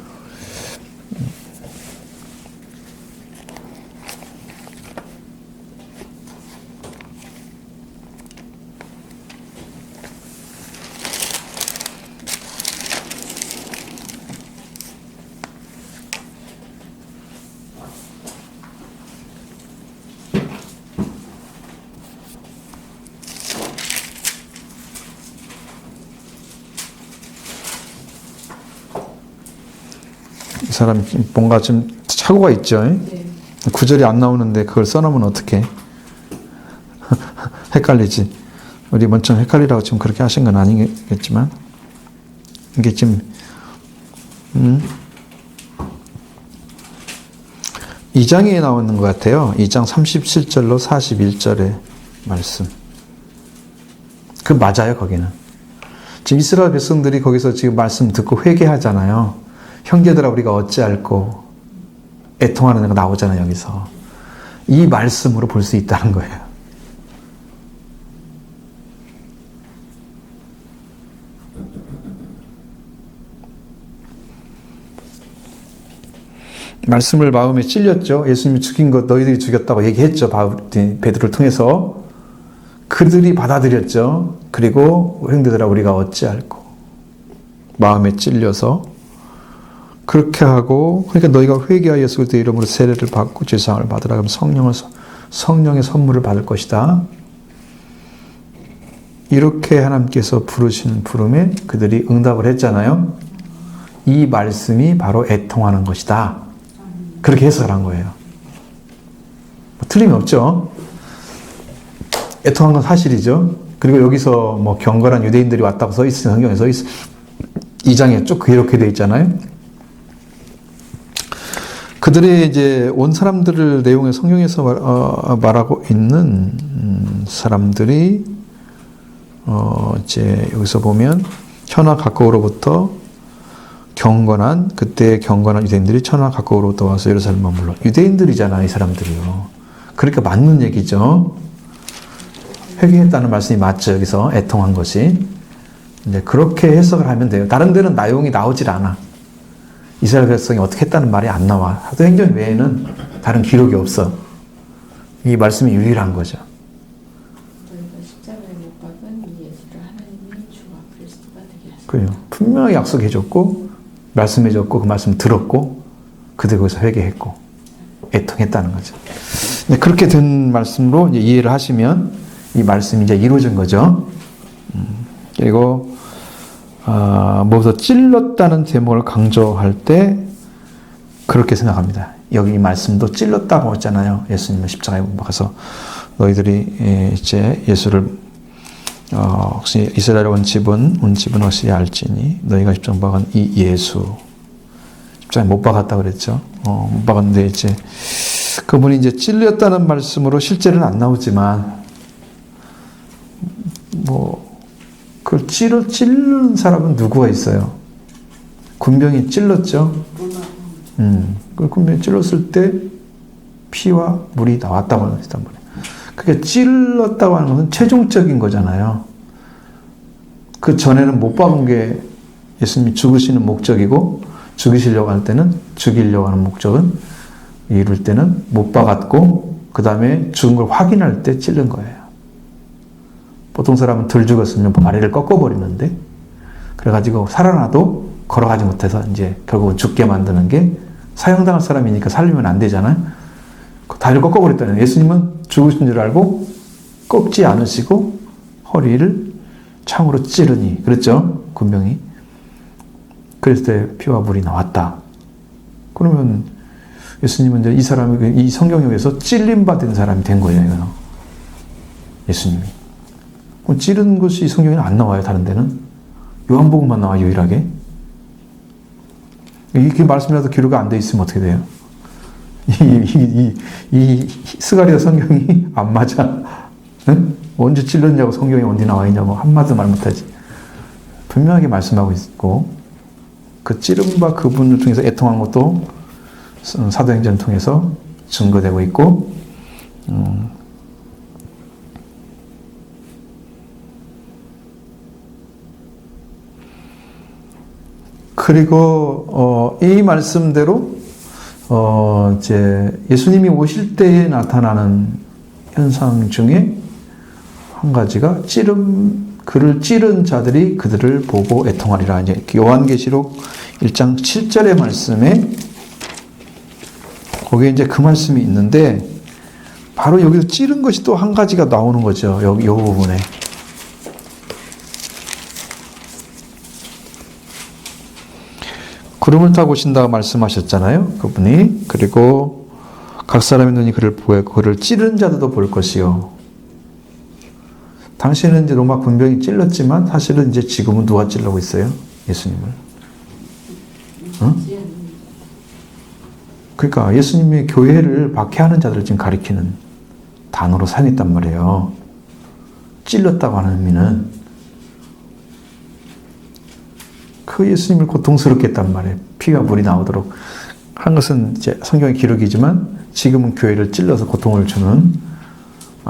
이 사람 뭔가 좀 착오가 있죠. 네. 구절이 안 나오는데 그걸 써놓으면 어떡해. 헷갈리지. 우리 먼저 헷갈리라고 지금 그렇게 하신 건 아니겠지만 이게 지금 2장에 나오는 것 같아요. 2장 37절로 41절의 말씀. 그 맞아요, 거기는. 지금 이스라엘 백성들이 거기서 지금 말씀 듣고 회개하잖아요. 형제들아 우리가 어찌할꼬 애통하는 애가 나오잖아요, 여기서. 이 말씀으로 볼 수 있다는 거예요. 말씀을 마음에 찔렸죠. 예수님이 죽인 것 너희들이 죽였다고 얘기했죠. 베드로를 통해서. 그들이 받아들였죠. 그리고 형제들아 우리가 어찌할꼬 마음에 찔려서 그렇게 하고 그러니까 너희가 회개하여 예수 그리스도의 이름으로 세례를 받고 죄사함을 받으라 그러면 성령의 선물을 받을 것이다. 이렇게 하나님께서 부르시는 부름에 그들이 응답을 했잖아요. 이 말씀이 바로 애통하는 것이다. 그렇게 해석을 한 거예요. 틀림이 없죠. 애통한 건 사실이죠. 그리고 여기서 경건한 유대인들이 왔다고 써 있어요. 성경에 써 있어요. 2장에 쭉 이렇게 돼 있잖아요. 그들이 이제 온 사람들을 내용의 성경에서 말하고 있는 사람들이 이제 여기서 보면 천하 각국으로부터 그때 경건한 유대인들이 천하 각국으로부터 와서 예루살렘 머물러. 유대인들이잖아, 이 사람들이요. 그러니까 맞는 얘기죠. 회개했다는 말씀이 맞죠, 여기서 애통한 것이. 이제 그렇게 해석을 하면 돼요. 다른 데는 내용이 나오질 않아. 이스라엘 백성이 어떻게 했다는 말이 안 나와. 사도행전 외에는 다른 기록이 없어. 이 말씀이 유일한 거죠. 저희가 십자가에 못 박은 이 예수를 하나님이 주와 그리스도가 되게 하셨다. 그래요. 분명히 약속해줬고 말씀해줬고 그 말씀 들었고 그들 거기서 회개했고 애통했다는 거죠. 그렇게 된 말씀으로 이제 이해를 하시면 이 말씀이 이제 이루어진 거죠. 그리고 무엇을 찔렀다는 제목을 강조할 때 그렇게 생각합니다. 여기 이 말씀도 찔렀다고 했잖아요. 예수님은 십자가에 못 박아서 너희들이 이제 예수를 혹시 이스라엘 온 집은 혹시 알지니 너희가 십자가에 못 박은 이 예수 십자가에 못 박았다 그랬죠. 못 박았는데 이제 그분이 이제 찔렸다는 말씀으로 실제는 안 나오지만 그걸 찌른 사람은 누구가 있어요? 군병이 찔렀죠. 그 군병이 찔렀을 때 피와 물이 나왔다고 했단 말이에요. 그게 찔렀다고 하는 것은 최종적인 거잖아요. 그 전에는 못 박은 게 예수님이 죽으시는 목적이고, 죽이시려고 할 때는, 죽이려고 하는 목적은, 이룰 때는 못 박았고, 그 다음에 죽은 걸 확인할 때 찔른 거예요. 보통 사람은 덜 죽었으면 다리를 꺾어버리는데, 그래가지고 살아나도 걸어가지 못해서 이제 결국은 죽게 만드는 게 사형당할 사람이니까 살리면 안 되잖아요. 다리를 꺾어버렸다는, 예수님은 죽으신 줄 알고 꺾지 않으시고 허리를 창으로 찌르니, 그랬죠? 군병이. 그랬을 때 피와 물이 나왔다. 그러면 예수님은 이제 이 사람이 이 성경에 의해서 찔림받은 사람이 된 거예요. 예수님이. 그럼 찌른 것이 성경에는 안 나와요, 다른 데는. 요한복음만 나와요, 유일하게. 이렇게 말씀이라도 기록이 안 돼 있으면 어떻게 돼요? 이 스가랴 성경이 안 맞아. 응? 언제 찔렀냐고 성경에 어디 나와 있냐고 한마디도 말 못하지. 분명하게 말씀하고 있고, 그 찌른바 그분을 통해서 애통한 것도 사도행전을 통해서 증거되고 있고, 그리고 이 말씀대로 이제 예수님이 오실 때에 나타나는 현상 중에 한 가지가 그를 찌른 자들이 그들을 보고 애통하리라. 이제 요한계시록 1장 7절의 말씀에 거기에 이제 그 말씀이 있는데, 바로 여기서 찌른 것이 또 한 가지가 나오는 거죠. 여기 이 부분에. 구름을 타고 오신다고 말씀하셨잖아요. 그분이. 그리고 각 사람의 눈이 그를 보고 그를 찌른 자들도 볼 것이요. 당시에는 이제 로마 군병이 찔렀지만 사실은 이제 지금은 누가 찔르고 있어요? 예수님을. 응? 그러니까 예수님의 교회를 박해하는 자들을 지금 가리키는 단어로 사용했단 말이에요. 찔렀다고 하는 의미는 그 예수님을 고통스럽게 했단 말이에요. 피가 물이 나오도록 한 것은 이제 성경의 기록이지만 지금은 교회를 찔러서 고통을 주는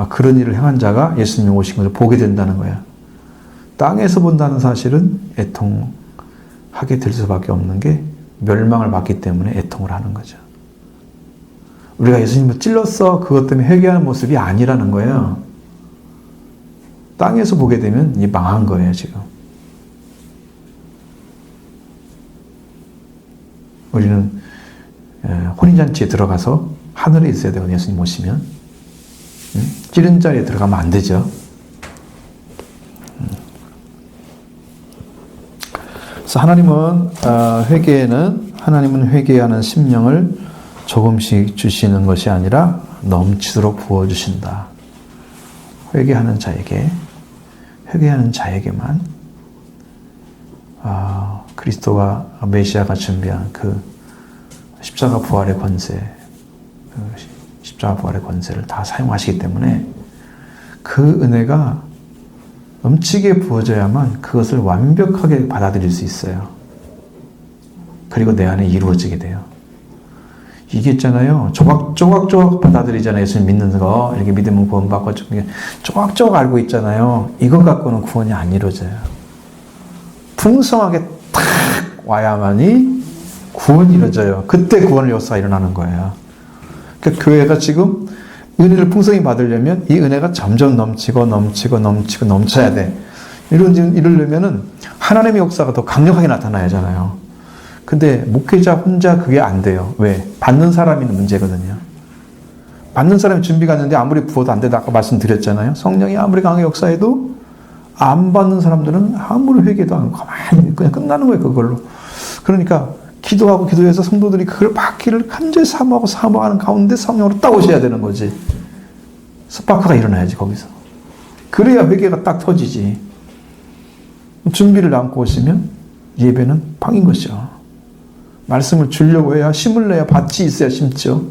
그런 일을 행한 자가 예수님이 오신 것을 보게 된다는 거야. 땅에서 본다는 사실은 애통하게 될 수밖에 없는 게 멸망을 받기 때문에 애통을 하는 거죠. 우리가 예수님을 찔렀어 그것 때문에 회개하는 모습이 아니라는 거예요. 땅에서 보게 되면 이 망한 거예요, 지금. 우리는 혼인잔치에 들어가서 하늘에 있어야 되거든요. 예수님 오시면. 찌른 자리에 들어가면 안 되죠. 그래서 하나님은 회개하는 심령을 조금씩 주시는 것이 아니라 넘치도록 부어주신다. 회개하는 자에게만 그리스도가 메시아가 준비한 그 십자가 부활의 권세를 다 사용하시기 때문에 그 은혜가 넘치게 부어져야만 그것을 완벽하게 받아들일 수 있어요. 그리고 내 안에 이루어지게 돼요. 이게 있잖아요. 조각조각 받아들이잖아요. 예수님 믿는 거. 이렇게 믿으면 구원받고 조각조각 알고 있잖아요. 이거 갖고는 구원이 안 이루어져요. 풍성하게 탁 와야만이 구원이 이루어져요. 그때 구원의 역사가 일어나는 거예요. 그러니까 교회가 지금 은혜를 풍성히 받으려면 이 은혜가 점점 넘쳐야 돼. 이러려면은 하나님의 역사가 더 강력하게 나타나야 하잖아요. 근데 목회자 혼자 그게 안 돼요. 왜? 받는 사람이 문제거든요. 받는 사람이 준비가 안 되는데 아무리 부어도 안 된다. 아까 말씀드렸잖아요. 성령이 아무리 강하게 역사해도 안 받는 사람들은 아무리 회개도 안 하고 가만히 그냥 끝나는 거예요. 그걸로. 그러니까 기도해서 성도들이 그걸 받기를 간절히 사모하는 가운데 성령으로 딱 오셔야 되는 거지. 스파크가 일어나야지 거기서. 그래야 회개가 딱 터지지. 준비를 않고 오시면 예배는 팡인 것이죠. 말씀을 주려고 해야 심을 내야 밭이 있어야 심죠.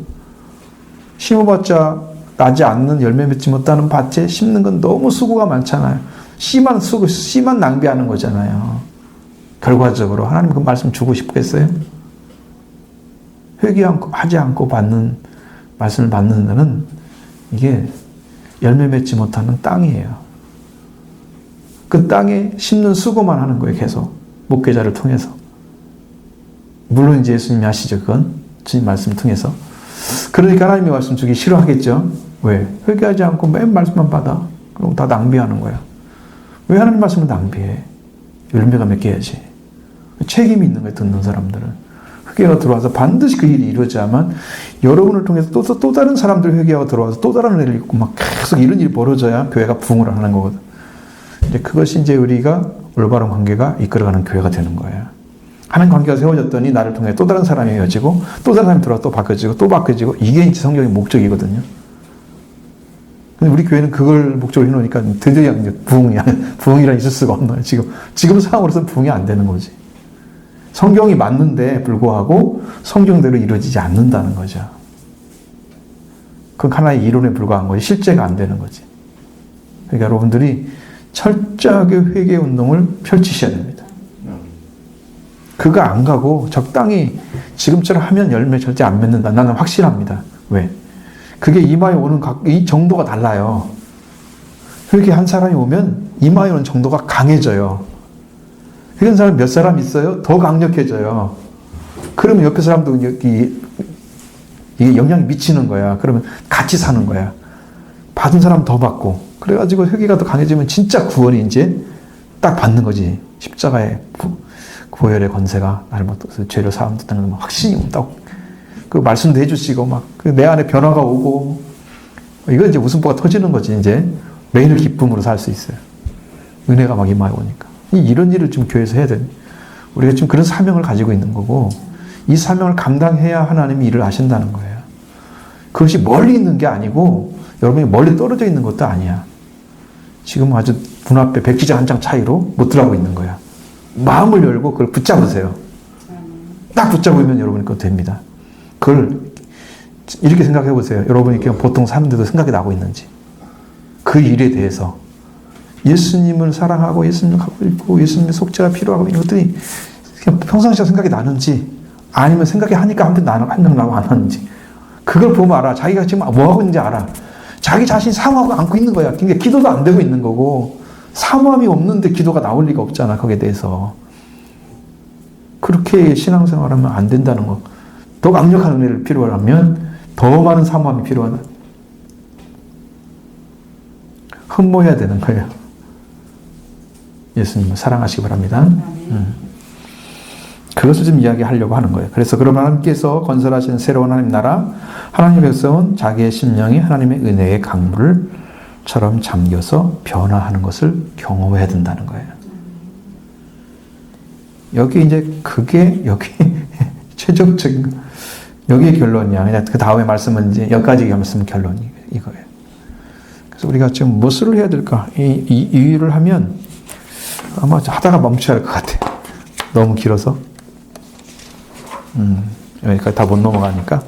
심어봤자 나지 않는 열매 맺지 못하는 밭에 심는 건 너무 수고가 많잖아요. 씨만 쓰고 씨만 낭비하는 거잖아요. 결과적으로 하나님 그 말씀 주고 싶겠어요? 회개하지 않고 받는 말씀을 받는 데는 이게 열매 맺지 못하는 땅이에요. 그 땅에 심는 수고만 하는 거예요. 계속 목회자를 통해서. 물론 이제 예수님이 하시죠. 그건 주님 말씀을 통해서. 그러니까 하나님의 말씀 주기 싫어하겠죠. 왜? 회개하지 않고 맨 말씀만 받아. 그럼 다 낭비하는 거야. 왜 하나님 말씀을 낭비해? 열매가 맺게 해야지. 책임이 있는 거예요. 듣는 사람들은. 회개가 들어와서 반드시 그 일이 이루어져야만 여러분을 통해서 또 다른 사람들 회개가 들어와서 또 다른 일을 있고 막 계속 이런 일이 벌어져야 교회가 부흥을 하는 거거든. 이제 그것이 이제 우리가 올바른 관계가 이끌어가는 교회가 되는 거예요. 하는 관계가 세워졌더니 나를 통해 또 다른 사람이 이어지고 또 다른 사람이 들어와 또 바뀌어지고 이게 이제 성경의 목적이거든요. 근데 우리 교회는 그걸 목적으로 해놓으니까 드디어 이제 부흥이란 있을 수가 없나요? 지금 상황으로서는 부흥이 안 되는 거지. 성경이 맞는데 불구하고 성경대로 이루어지지 않는다는 거죠. 그건 하나의 이론에 불과한 거지 실제가 안 되는 거지. 그러니까 여러분들이 철저하게 회개 운동을 펼치셔야 됩니다. 그거 안 가고 적당히 지금처럼 하면 열매 절대 안 맺는다. 나는 확실합니다. 왜? 그게 이마에 오는 이 정도가 달라요. 회개 한 사람이 오면 이마에 오는 정도가 강해져요. 이런 사람 몇 사람 있어요? 더 강력해져요. 그러면 옆에 사람도 이게 영향이 미치는 거야. 그러면 같이 사는 거야. 받은 사람 더 받고. 그래가지고 회개가 더 강해지면 진짜 구원이 이제 딱 받는 거지. 십자가의 보혈의 권세가 나를 죄를 사함 듣다는 확신이 온다고. 그 말씀도 해주시고 막 내 안에 변화가 오고 이거 이제 웃음보가 터지는 거지. 이제 매일 기쁨으로 살 수 있어요. 은혜가 막 이마에 오니까. 이런 일을 좀 교회에서 해야 돼. 우리가 지금 그런 사명을 가지고 있는 거고 이 사명을 감당해야 하나님이 일을 하신다는 거예요. 그것이 멀리 있는 게 아니고 여러분이 멀리 떨어져 있는 것도 아니야. 지금 아주 문 앞에 백지장 한 장 차이로 못 들어가고 있는 거야. 마음을 열고 그걸 붙잡으세요. 딱 붙잡으면 여러분이 그거 됩니다. 그걸 이렇게 생각해 보세요. 여러분이 그냥 보통 사는데도 생각이 나고 있는지. 그 일에 대해서 예수님을 사랑하고 예수님을 갖고 있고 예수님의 속죄가 필요하고 이런 것들이 그냥 평상시에 생각이 나는지 아니면 생각이 하니까 한편 나고 안 하는지 그걸 보면 알아. 자기가 지금 뭐 하고 있는지 알아. 자기 자신이 사모하고 안고 있는 거야. 그러니까 기도도 안 되고 있는 거고 사모함이 없는데 기도가 나올 리가 없잖아. 거기에 대해서. 그렇게 신앙생활하면 안 된다는 거. 더 강력한 은혜를 필요하면 더 많은 사모함이 필요하다. 흠모해야 되는 거예요. 예수님을 사랑하시기 바랍니다. 그것을 좀 이야기하려고 하는 거예요. 그래서 그러면 하나님께서 건설하시는 새로운 하나님 나라, 하나님의 백성은 자기의 심령이 하나님의 은혜의 강물처럼 잠겨서 변화하는 것을 경험해야 된다는 거예요. 여기 이제 그게 여기 최종적인 여기의 결론이야. 그냥 그 다음에 말씀은 이제 여기까지 말씀은 결론이 이거예요. 그래서 우리가 지금 무엇을 해야 될까? 이 일을 하면 아마 하다가 멈춰야 할 것 같아. 너무 길어서. 여기까지 다 못 넘어가니까.